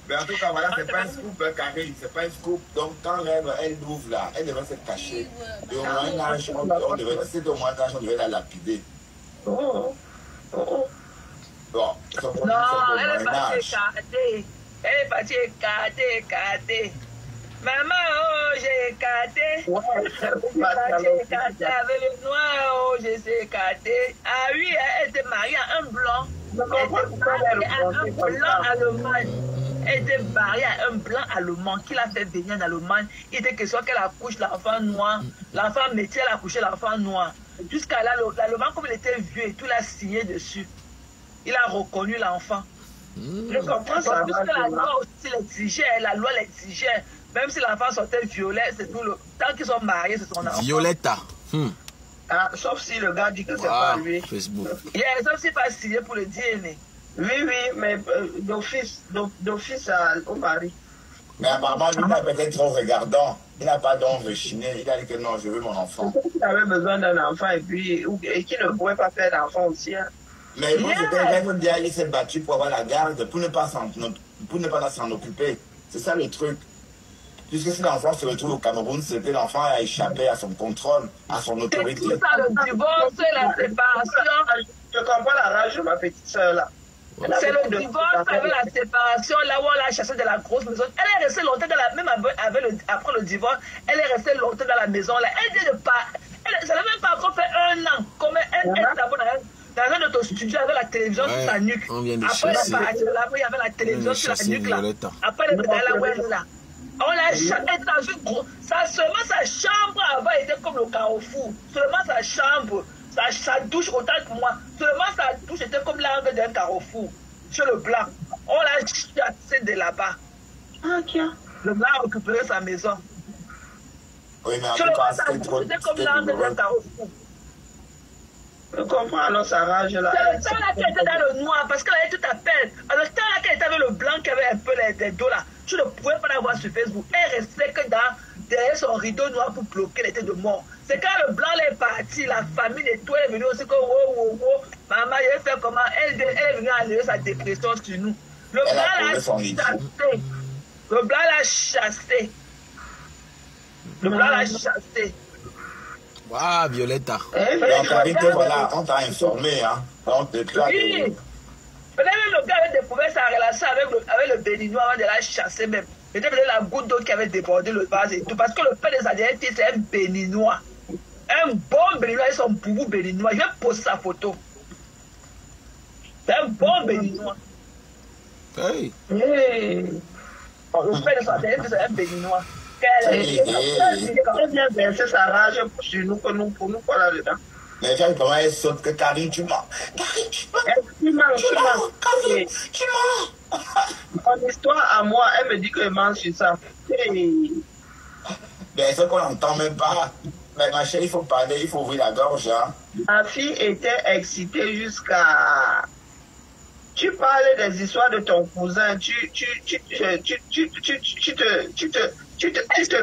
Mais en tout cas, voilà, c'est pas un scoop, hein, Karine, c'est pas un scoop. Donc, quand elle ouvre là, elle devrait se cacher. Et au moins âge, on devrait, si c'était au moins âge, on devrait la lapider. Oh. Bon, son Non, elle est moyen partie âge. écartée. Elle est partie écartée. Maman, oh, j'ai écarté. Ouais, J'ai écarté avec le noir, oh, j'ai écarté. Ah oui, elle était mariée à un blanc. Elle était mariée à un blanc allemand qui l'a fait venir en Allemagne. Il était question qu'elle accouche l'enfant noir. L'enfant métier, elle a accouché l'enfant noir. Jusqu'à là, l'allemand, comme il était vieux et tout, il a signé dessus. Il a reconnu l'enfant. Je comprends ça. Puisque la loi aussi l'exigeait, la loi l'exigeait. Même si l'enfant sortait violet, c'est tout le... Tant qu'ils sont mariés, c'est son enfant. Violetta. Ah, sauf si le gars dit que c'est pas lui. Facebook. Sauf s'il pas signé pour le DNA. Oui, mais d'office au mari. Mais apparemment, lui, il n'a peut-être trop regardant. Il n'a pas d'ombre chinée. Il a dit que non, je veux mon enfant. Il avait besoin d'un enfant et qui ne pouvait pas faire d'enfant aussi. Hein. Mais moi, il s'est battu pour avoir la garde, pour ne pas s'en occuper. C'est ça le truc. Puisque si l'enfant se retrouve au Cameroun, c'est que l'enfant a échappé à son contrôle, à son autorité. C'est tout ça, le divorce, la séparation. Je comprends la rage de ma petite soeur là. C'est le divorce avec la séparation, là où on l'a chassée de la grosse maison. Elle est restée longtemps dans la... Même après le divorce, elle est restée longtemps dans la maison là. Elle dit de pas... Ça n'a même pas encore fait 1 an. Comme elle d'abord dans un autre studio avec la télévision sur sa nuque. Après, elle est partie là, il y avait la télévision sur la nuque là. Après, elle est dans la web là. On l'a chassée dans une grosse... Seulement sa chambre avant était comme le carrefour. Seulement sa chambre... Sa douche, autant que moi, seulement sa douche était comme l'angle d'un carrefour, sur le blanc. On l'a chassé de là-bas. Ok. Le blanc a récupéré sa maison. Oui, mais en Seulement tout cas, sa douche était comme l'angle d'un carrefour. Je comprends alors sa rage là. C'est le temps là qu'elle était dans le noir, parce qu'elle avait tout à peine. Alors, le temps là qu'elle était avec le blanc qui avait un peu les dos là, tu ne pouvais pas la voir sur Facebook. Elle restait que derrière son rideau noir pour bloquer l'été de mort. C'est quand le blanc est parti, la famille et tout est venue aussi comme wow, maman, il fait comment? Elle est venue enlever sa dépression sur nous. Le blanc l'a chassé. Le blanc l'a chassé. Le blanc l'a chassé. Waouh, Violetta. Donc, voilà, on t'a informé, hein. Donc, oui. Peut-être même le gars avait découvert sa relation avec le Béninois avant de la chasser même. Peut-être la goutte d'eau qui avait débordé le vase et tout. Parce que le père de sa dernière fille, c'est un Béninois. Un bon Béninois et son boubou Béninois. Je vais poster sa photo. C'est un bon Béninois. Hey. Le père de sa dernière fille, c'est un Béninois. Elle vient verser sa rage sur nous, pour nous, quoi là-dedans. Mais regarde comment elle saute que Karine, tu mens. Karine, tu mens. Karine, tu mens. Mon histoire à moi, elle me dit que je mens sur ça. Mais ce qu'on n'entend même pas. Mais ma chérie, il faut parler, il faut ouvrir la gorge. Hein. Ma fille était excitée jusqu'à... Tu parlais des histoires de ton cousin, tu te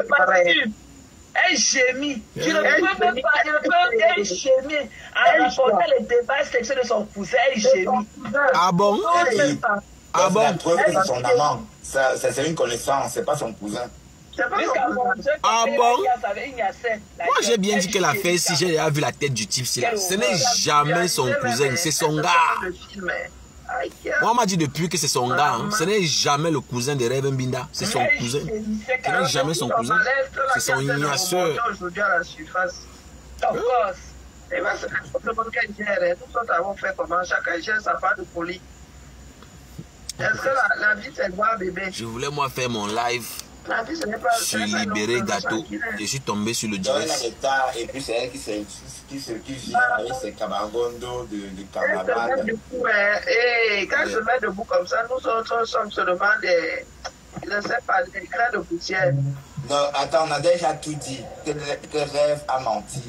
parais. Elle gémit. Tu ne peux même pas. Elle gémit. Elle racontait les débats sexuels de son cousin. Elle gémit. Ah bon? Ah bon? La preuve que c'est son amant. C'est une connaissance, c'est pas son cousin. Ah bon? Moi j'ai bien dit que la fête, si j'ai déjà vu la tête du type, ce n'est jamais son cousin, c'est son gars. Moi on m'a dit depuis que c'est son gars, hein. Ce n'est jamais le cousin de Reverend Binda, c'est son cousin. Ce n'est jamais son cousin, c'est son ignasseur. Aujourd'hui à la surface. Et bien, c'est le monde qu'elle gère. Nous autres avons fait comment chacun gère sa part de folie. Est-ce que la vie c'est voir bébé? Je voulais moi faire mon live. Je suis libéré gâteau. Je suis tombé sur le direct. Et puis c'est elle qui vient avec ses camargondos de carnaval. Et quand je mets debout comme ça, nous autres sommes seulement des... Je ne sais pas, des grains de poussière. Non, attends, on a déjà tout dit. Que Rêve a menti.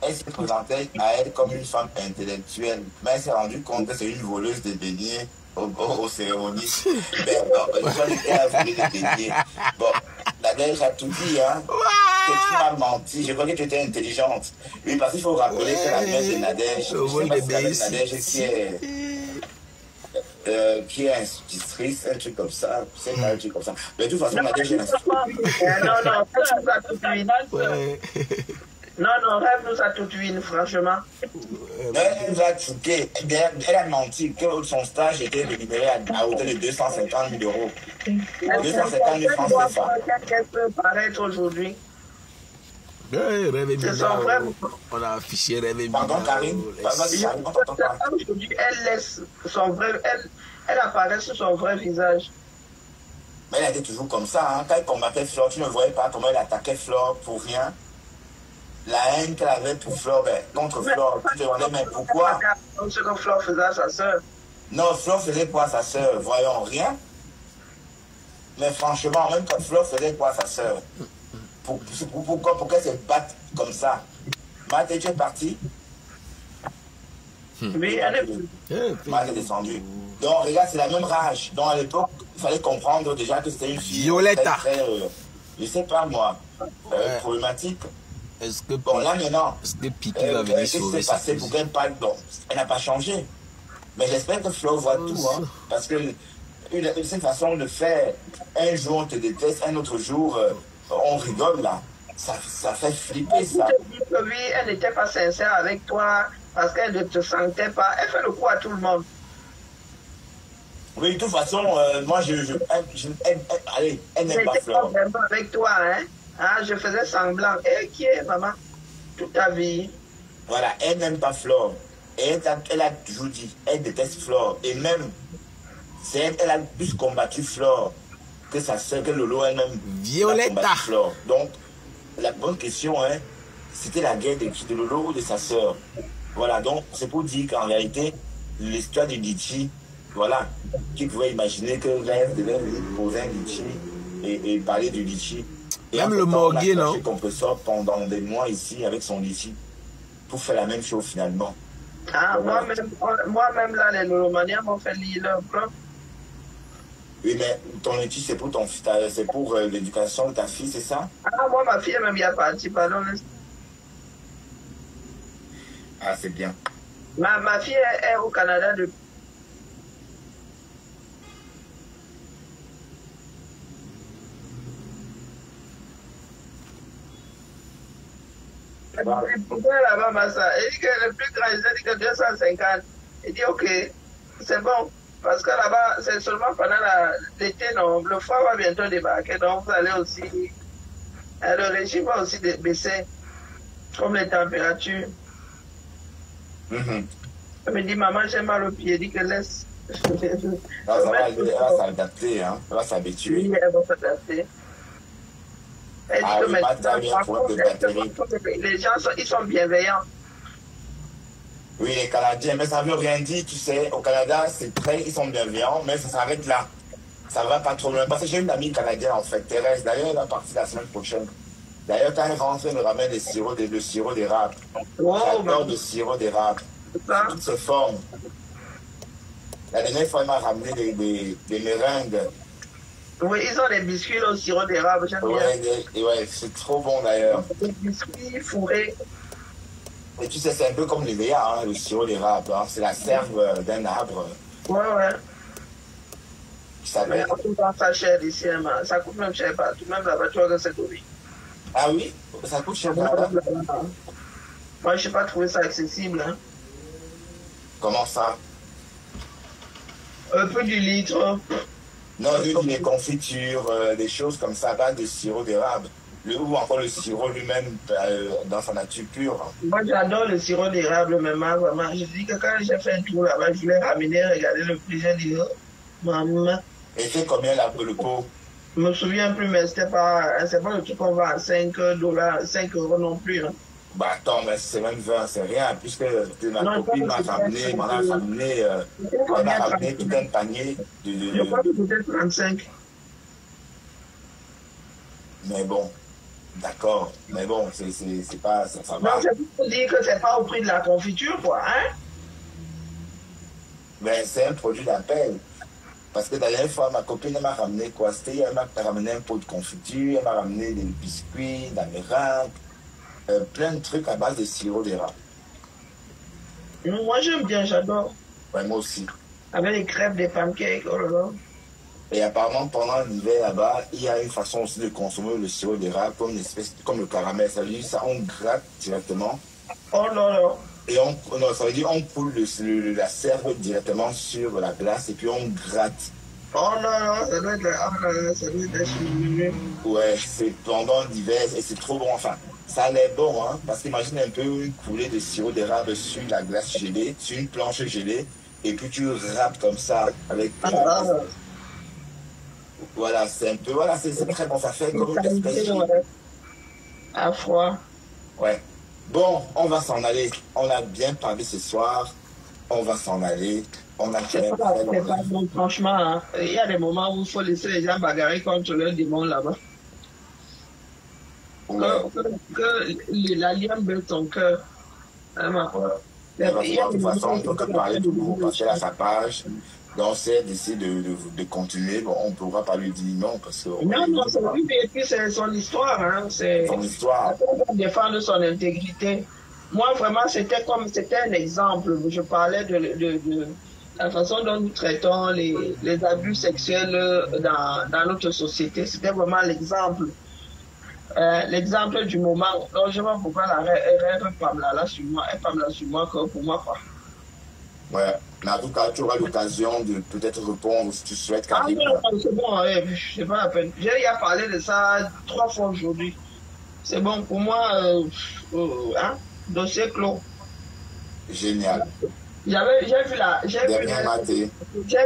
Elle s'est présentée à elle comme une femme intellectuelle. Mais elle s'est rendue compte que c'est une voleuse de beignets aux cérémonies. Mais bon, elle a voulu des beignets. Bon, Nadège a tout dit, hein. Que tu m'as menti. Je crois que tu étais intelligente. Oui, parce qu'il faut rappeler que la mère de Nadège, qui est institutrice, un truc comme ça. C'est pas un truc comme ça. Mais de toute façon, Nadège est Non, Rêve nous a tout vu, franchement. Elle nous a choqué. Elle a menti que son stage était libéré à hauteur de 250 000 euros. 250 000 francs CFA. Qu'est-ce peut paraître aujourd'hui? On a affiché Rêve Binda. Pardon, Karine. Aujourd'hui, elle laisse son vrai... Elle apparaît sur son vrai visage. Mais elle était toujours comme ça. Hein. Quand elle combattait Flore, tu ne voyais pas comment elle attaquait Flore pour rien. La haine qu'elle avait pour Flore, contre Flore, tu te demandais, mais pourquoi? Ce que Flore faisait à sa soeur. Non, Flo faisait quoi à sa soeur? Voyons, rien. Mais franchement, même quand Flo faisait quoi à sa soeur? Pourquoi qu'elle se batte comme ça? Mathé, tu es parti? Oui, elle est... Mathé est descendu. Donc, regarde, c'est la même rage. Donc, à l'époque, il fallait comprendre déjà que c'était une fille... Violetta. Je sais pas, moi. Problématique. Est-ce que... Bon, là, maintenant... Est-ce que Pipi va venir sauver ça? Qu'est-ce qui s'est passé pour qu'elle parle? Bon, elle n'a pas changé. Mais j'espère que Flo voit tout, hein. Parce que cette façon de faire, un jour on te déteste, un autre jour on rigole là. Ça fait flipper ça. Oui, elle n'était pas sincère avec toi parce qu'elle ne te sentait pas. Elle fait le coup à tout le monde. Oui, de toute façon, moi allez, elle n'aime pas Flo. Elle n'était pas vraiment avec toi, hein. Ah, je faisais semblant. Et qui est, maman? Toute ta vie. Voilà, elle n'aime pas Flo. Et elle a toujours dit, elle déteste Flore. Et même, elle a plus combattu Flore que sa soeur, que Lolo elle-même. Violetta. Flore. Donc, la bonne question, hein, c'était la guerre de Lolo ou de sa soeur. Voilà, donc c'est pour dire qu'en réalité, l'histoire du litchi, voilà, qui pouvait imaginer que Rêve devait poser un litchi et parler du litchi. Et même le morguet, non? Qu'on peut sortir pendant des mois ici avec son litchi pour faire la même chose finalement. Ah, moi-même, là, les Lolomaniens m'ont fait lire leur propre. Oui, mais ton étude, c'est pour ton fils, c'est pour l'éducation de ta fille, c'est ça? Ah, moi, ma fille, même, il y a parti, pardon. Ah, c'est bien. Ma fille est au Canada depuis. Pourquoi là-bas, Massa? Il dit que le plus grand, il dit que 250. Il dit, ok, c'est bon. Parce que là-bas, c'est seulement pendant l'été, non. Le froid va bientôt débarquer, donc vous allez aussi. Le régime va aussi baisser, comme les températures. Elle me dit, maman, j'ai mal au pied. Il dit que laisse. Non, elle va s'adapter, hein. Elle va s'habituer. Oui, elle va s'adapter. Ah, oui, les gens ils sont bienveillants. Oui, les Canadiens, mais ça ne veut rien dire, tu sais. Au Canada, ils sont bienveillants, mais ça s'arrête là. Ça ne va pas trop loin. Parce que j'ai une amie canadienne, en fait, Thérèse. D'ailleurs, elle va partir la semaine prochaine. D'ailleurs, quand elle rentre, elle me ramène le sirop d'érable. Wow, j'adore le sirop d'érable. Toutes ses formes. La dernière fois, elle m'a ramené des meringues. Oui, ils ont des biscuits au sirop d'érable, j'aime bien. Ouais, c'est trop bon d'ailleurs. Des biscuits fourrés. Et tu sais, c'est un peu comme les VA, hein, le sirop d'érable. Hein. C'est la sève d'un arbre. Ouais. Mais on trouve pas ça cher ici, hein, ça coûte même cher partout, même la voiture de cette vie. Ah oui? Ça coûte cher là-bas? Moi, je n'ai pas trouvé ça accessible. Hein. Comment ça? Un peu du litre. Non, les confitures, des choses comme ça, pas de sirop d'érable. Ou encore le sirop lui-même dans sa nature pure. Moi, j'adore le sirop d'érable, maman, vraiment. Je dis que quand j'ai fait un tour là-bas, je voulais ramener, regarder le prix, j'ai dit, oh, maman. Et c'est combien le pot? Je ne me souviens plus, mais c'est pas le truc qu'on vend à 5 $, 5 € non plus. Hein. Bah attends, mais c'est même 20, c'est rien, puisque ma copine m'a ramené, tout un panier Je crois que peut-être 35. Mais bon, d'accord, mais bon, c'est pas, ça va. Non, c'est pour dire que c'est pas au prix de la confiture, quoi, hein? Mais c'est un produit d'appel. Parce que la dernière fois, ma copine m'a ramené quoi? Elle m'a ramené un pot de confiture, elle m'a ramené des biscuits, de la meringue. Plein de trucs à base de sirop d'érable. Moi, j'aime bien, j'adore. Ouais, moi aussi. Avec les crêpes, des pancakes, oh là là. Et apparemment, pendant l'hiver là-bas, il y a une façon aussi de consommer le sirop d'érable comme une espèce, comme le caramel. Ça veut dire ça, on gratte directement. Oh là là. Et ça veut dire on coule la sève directement sur la glace et puis on gratte. Oh là là, ça doit être ouais, c'est pendant l'hiver et c'est trop bon. Enfin, ça a l'air bon, hein, parce qu'imagine un peu une coulée de sirop d'érable sur la glace gelée, sur une planche gelée, et puis tu râpes comme ça avec... Voilà, c'est un peu... Voilà, c'est très bon, ça fait comme une espèce de... À froid. Ouais. Bon, on va s'en aller. On a bien parlé ce soir. On va s'en aller. On a bon, franchement, hein. Il y a des moments où il faut laisser les gens bagarrer contre leur démon là-bas. Ouais. Que la liane brûle ton cœur. Vraiment. Ouais. De toute façon, on peut parler toujours parce qu'elle a sa page. Donc, si elle décide de continuer, bon, on ne pourra pas lui dire non. Parce que non, c'est lui, et puis c'est son histoire. Hein. C'est son histoire. On défendre son intégrité. Moi, vraiment, c'était un exemple. Je parlais de la façon dont nous traitons les abus sexuels dans notre société. C'était vraiment l'exemple. L'exemple du moment. Donc, je vois pourquoi la reine Pamela sur moi, elle Pamela sur moi que pour moi, quoi. Ouais, mais en tout cas, tu auras l'occasion de peut-être répondre si tu souhaites. Ah non, c'est bon, ouais, c'est pas la peine. J'ai déjà parlé de ça 3 fois aujourd'hui. C'est bon, pour moi, hein, dossier clos. Génial. J'ai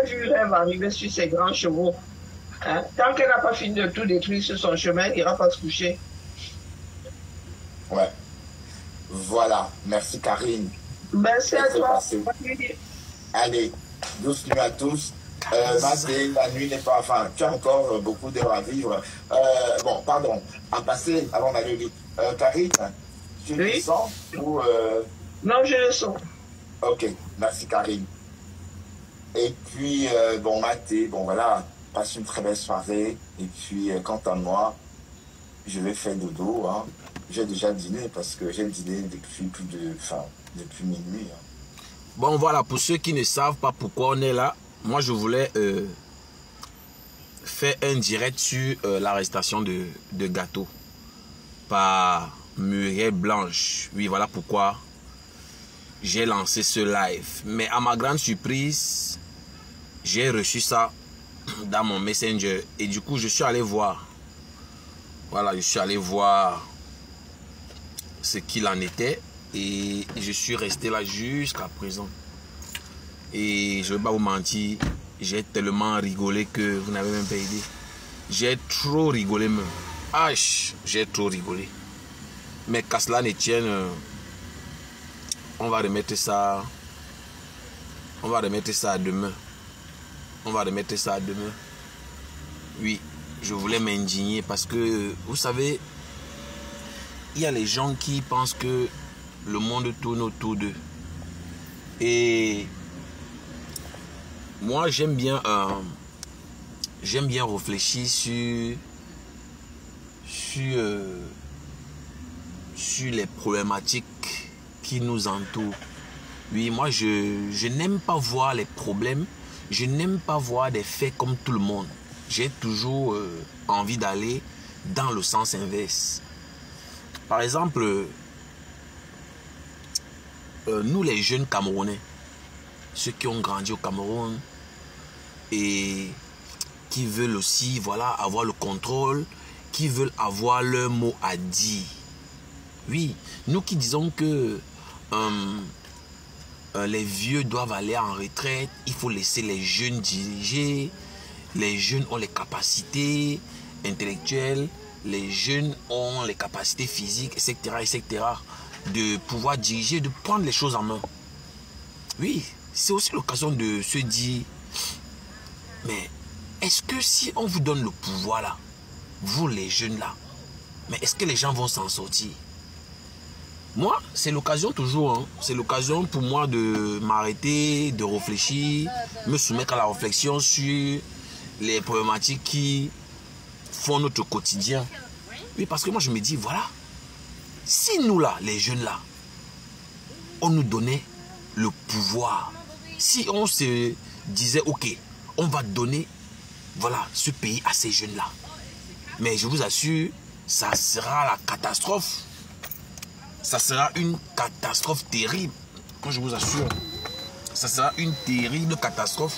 vu Rêve arriver sur ses grands chevaux. Hein? Tant qu'elle n'a pas fini de tout détruire sur son chemin, il n'ira pas se coucher. Ouais. Voilà. Merci, Karine. Merci à toi. Allez, douce nuit à tous. Maté, la nuit n'est pas... Enfin, tu as encore beaucoup d'heures à vivre. Bon, pardon. À passer avant d'aller au lit. Karine, tu le sens ou Non, je le sens. Ok, merci, Karine. Et puis, bon, Maté, bon, voilà. Passe une très belle soirée. Et puis, quant à moi, je vais faire dodo. Hein. J'ai déjà dîné parce que j'ai dîné depuis minuit. Hein. Bon, voilà, pour ceux qui ne savent pas pourquoi on est là, moi, je voulais faire un direct sur l'arrestation de Gâteau par Muriel Blanche. Oui, voilà pourquoi j'ai lancé ce live. Mais à ma grande surprise, j'ai reçu ça dans mon Messenger. Et du coup, je suis allé voir. Voilà, je suis allé voir ce qu'il en était. Et je suis resté là jusqu'à présent. Et je ne vais pas vous mentir, j'ai tellement rigolé que vous n'avez même pas idée. J'ai trop rigolé même. Ah, j'ai trop rigolé. Mais qu'à cela ne tienne, on va remettre ça. On va remettre ça à demain. On va remettre ça à demain. Oui, je voulais m'indigner parce que, vous savez, il y a les gens qui pensent que le monde tourne autour d'eux. Et moi, j'aime bien réfléchir sur les problématiques qui nous entourent. Oui, moi, je n'aime pas voir les problèmes. Je n'aime pas voir des faits comme tout le monde. J'ai toujours envie d'aller dans le sens inverse. Par exemple, nous les jeunes Camerounais, ceux qui ont grandi au Cameroun et qui veulent aussi, voilà, avoir le contrôle, qui veulent avoir leur mot à dire. Oui, nous qui disons que les vieux doivent aller en retraite, il faut laisser les jeunes diriger, les jeunes ont les capacités intellectuelles, les jeunes ont les capacités physiques, etc., etc., de pouvoir diriger, de prendre les choses en main. Oui, c'est aussi l'occasion de se dire, mais est-ce que si on vous donne le pouvoir là, vous les jeunes là, mais est-ce que les gens vont s'en sortir? Moi, c'est l'occasion toujours, hein, c'est l'occasion pour moi de m'arrêter, de réfléchir, me soumettre à la réflexion sur les problématiques qui font notre quotidien. Oui, parce que moi je me dis, voilà, si nous là, les jeunes là, on nous donnait le pouvoir, si on se disait, ok, on va donner, voilà, ce pays à ces jeunes là, mais je vous assure, ça sera la catastrophe. Ça sera une catastrophe terrible. Moi, je vous assure. Ça sera une terrible catastrophe.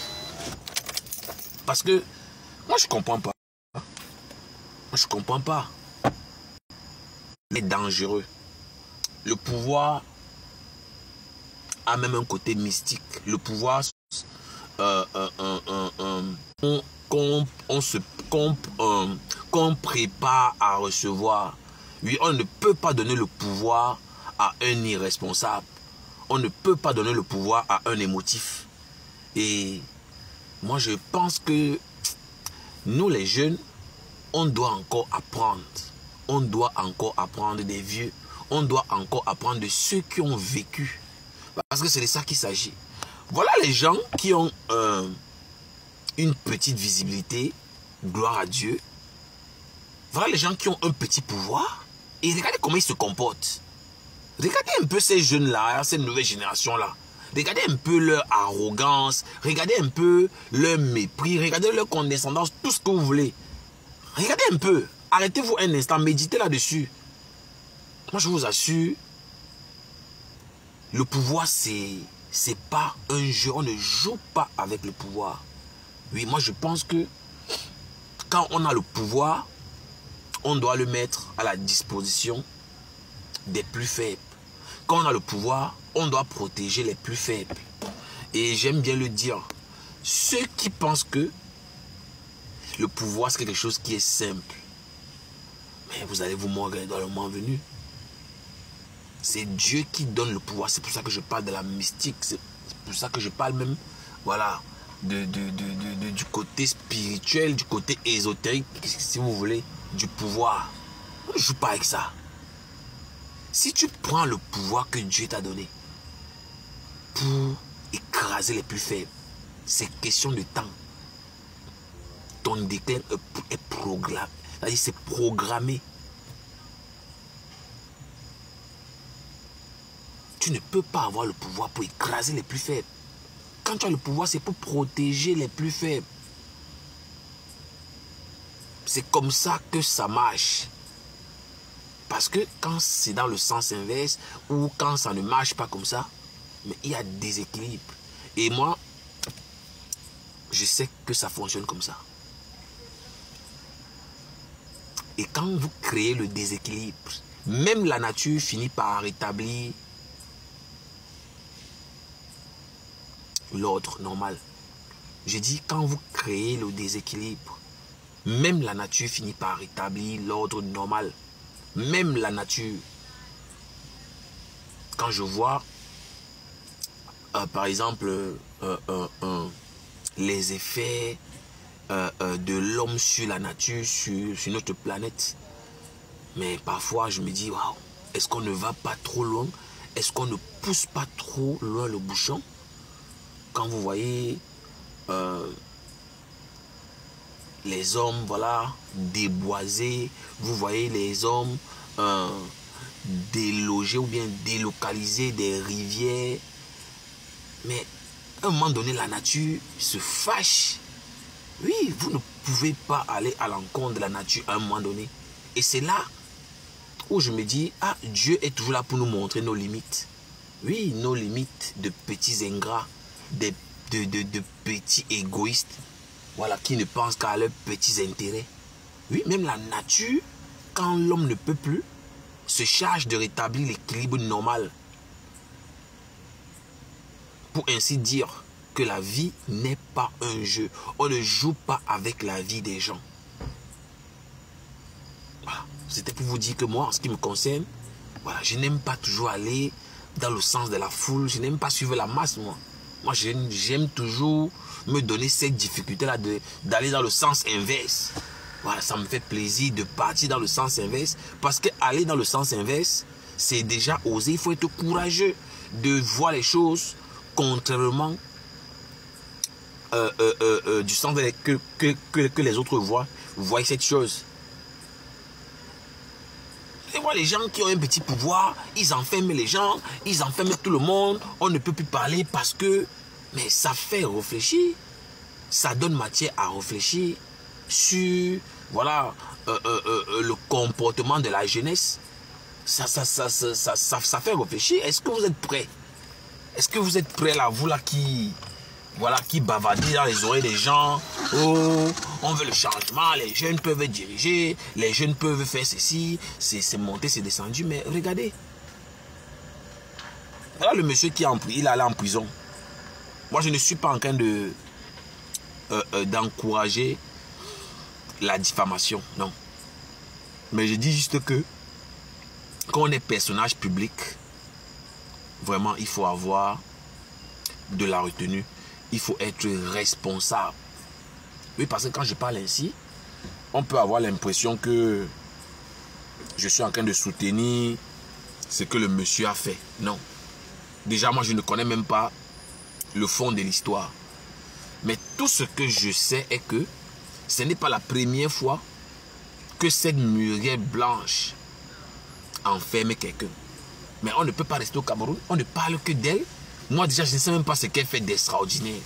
Parce que moi, je ne comprends pas. Moi, je ne comprends pas. C'est dangereux. Le pouvoir a même un côté mystique. Le pouvoir qu'on prépare à recevoir. Oui, on ne peut pas donner le pouvoir à un irresponsable. On ne peut pas donner le pouvoir à un émotif. Et moi, je pense que nous, les jeunes, on doit encore apprendre. On doit encore apprendre des vieux. On doit encore apprendre de ceux qui ont vécu. Parce que c'est de ça qu'il s'agit. Voilà les gens qui ont une petite visibilité. Gloire à Dieu. Voilà les gens qui ont un petit pouvoir. Et regardez comment ils se comportent. Regardez un peu ces jeunes-là, cette nouvelle génération-là. Regardez un peu leur arrogance. Regardez un peu leur mépris. Regardez leur condescendance. Tout ce que vous voulez. Regardez un peu. Arrêtez-vous un instant. Méditez là-dessus. Moi, je vous assure, le pouvoir, c'est pas un jeu. On ne joue pas avec le pouvoir. Oui, moi, je pense que quand on a le pouvoir, on doit le mettre à la disposition des plus faibles. Quand on a le pouvoir, on doit protéger les plus faibles. Et j'aime bien le dire. Ceux qui pensent que le pouvoir, c'est quelque chose qui est simple, mais vous allez vous mordre dans le moment venu. C'est Dieu qui donne le pouvoir. C'est pour ça que je parle de la mystique. C'est pour ça que je parle même, voilà, du côté spirituel, du côté ésotérique, si vous voulez, du pouvoir. On ne joue pas avec ça. Si tu prends le pouvoir que Dieu t'a donné pour écraser les plus faibles, c'est question de temps. Ton déclin est programmé. C'est-à-dire, c'est programmé. Tu ne peux pas avoir le pouvoir pour écraser les plus faibles. Quand tu as le pouvoir, c'est pour protéger les plus faibles. C'est comme ça que ça marche. Parce que quand c'est dans le sens inverse, ou quand ça ne marche pas comme ça, mais il y a des équilibres. Et moi, je sais que ça fonctionne comme ça. Et quand vous créez le déséquilibre, même la nature finit par rétablir l'ordre normal. Je dis, quand vous créez le déséquilibre, même la nature finit par rétablir l'ordre normal. Même la nature. Quand je vois, par exemple, les effets de l'homme sur la nature, sur notre planète, mais parfois je me dis, waouh, est-ce qu'on ne va pas trop loin? Est-ce qu'on ne pousse pas trop loin le bouchon? Quand vous voyez les hommes, voilà, déboisés, vous voyez les hommes déloger ou bien délocaliser des rivières, mais à un moment donné, la nature se fâche. Oui, vous ne pouvez pas aller à l'encontre de la nature à un moment donné. Et c'est là où je me dis, ah, Dieu est toujours là pour nous montrer nos limites. Oui, nos limites de petits ingrats, de petits égoïstes, voilà, qui ne pensent qu'à leurs petits intérêts. Oui, même la nature, quand l'homme ne peut plus, se charge de rétablir l'équilibre normal. Pour ainsi dire que la vie n'est pas un jeu. On ne joue pas avec la vie des gens. Voilà. C'était pour vous dire que moi, en ce qui me concerne, voilà, je n'aime pas toujours aller dans le sens de la foule. Je n'aime pas suivre la masse, moi. Moi, j'aime toujours me donner cette difficulté-là d'aller dans le sens inverse. Voilà, ça me fait plaisir de partir dans le sens inverse. Parce que aller dans le sens inverse, c'est déjà oser. Il faut être courageux de voir les choses contrairement du sens que les autres voient cette chose. Et voilà, les gens qui ont un petit pouvoir, ils enferment les gens, ils enferment tout le monde, on ne peut plus parler parce que... Mais ça fait réfléchir, ça donne matière à réfléchir sur, voilà, le comportement de la jeunesse. Ça fait réfléchir. Est-ce que vous êtes prêts? Est-ce que vous êtes prêts là, vous là qui bavardez dans les oreilles des gens? Oh, on veut le changement, les jeunes peuvent diriger, les jeunes peuvent faire ceci, c'est monté, c'est descendu. Mais regardez, voilà le monsieur qui il est allé en prison. Moi, je ne suis pas en train d'encourager la diffamation, non. Mais je dis juste que quand on est personnage public, vraiment, il faut avoir de la retenue. il faut être responsable. Oui, parce que quand je parle ainsi, on peut avoir l'impression que je suis en train de soutenir ce que le monsieur a fait. Non. Déjà, moi, je ne connais même pas le fond de l'histoire. Mais tout ce que je sais est que ce n'est pas la première fois que cette Muriel Blanche enferme quelqu'un. Mais on ne peut pas rester au Cameroun. On ne parle que d'elle. Moi, déjà, je ne sais même pas ce qu'elle fait d'extraordinaire.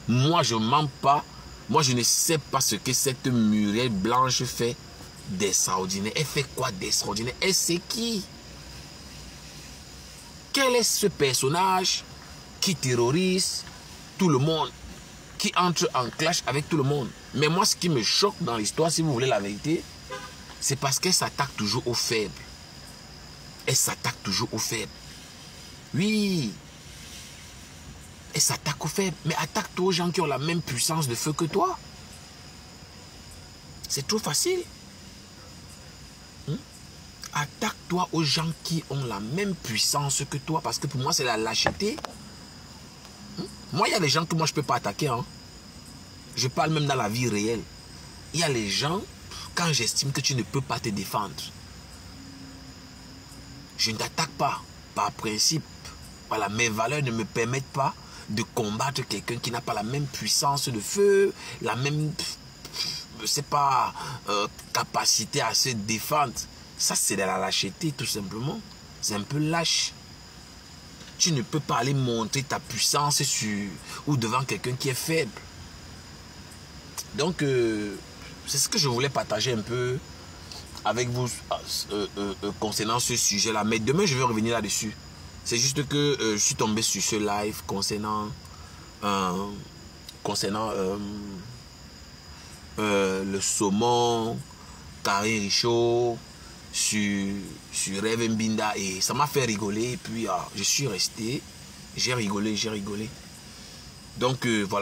Moi, je ne mens pas. Moi, je ne sais pas ce que cette Muriel Blanche fait d'extraordinaire. Elle fait quoi d'extraordinaire? Elle c'est qui? Quel est ce personnage qui terrorise tout le monde, qui entre en clash avec tout le monde? Mais moi, ce qui me choque dans l'histoire, si vous voulez la vérité, c'est parce qu'elle s'attaque toujours aux faibles. Elle s'attaque toujours aux faibles. Oui. Elle s'attaque aux faibles. Mais attaque-toi aux gens qui ont la même puissance de feu que toi. C'est trop facile. Attaque-toi aux gens qui ont la même puissance que toi. Parce que pour moi, c'est la lâcheté. Moi, il y a des gens que moi, je ne peux pas attaquer. Je parle même dans la vie réelle. Il y a les gens, quand j'estime que tu ne peux pas te défendre, je ne t'attaque pas, par principe. Voilà, mes valeurs ne me permettent pas de combattre quelqu'un qui n'a pas la même puissance de feu, la même, je sais pas, capacité à se défendre. Ça, c'est de la lâcheté, tout simplement. C'est un peu lâche. Tu ne peux pas aller montrer ta puissance sur ou devant quelqu'un qui est faible. Donc, c'est ce que je voulais partager un peu avec vous concernant ce sujet-là. Mais demain, je vais revenir là-dessus. C'est juste que je suis tombé sur ce live concernant le saumon, Carré Richaud, sur Rev Mbinda. Et ça m'a fait rigoler. Et puis, je suis resté. J'ai rigolé. Donc, voilà.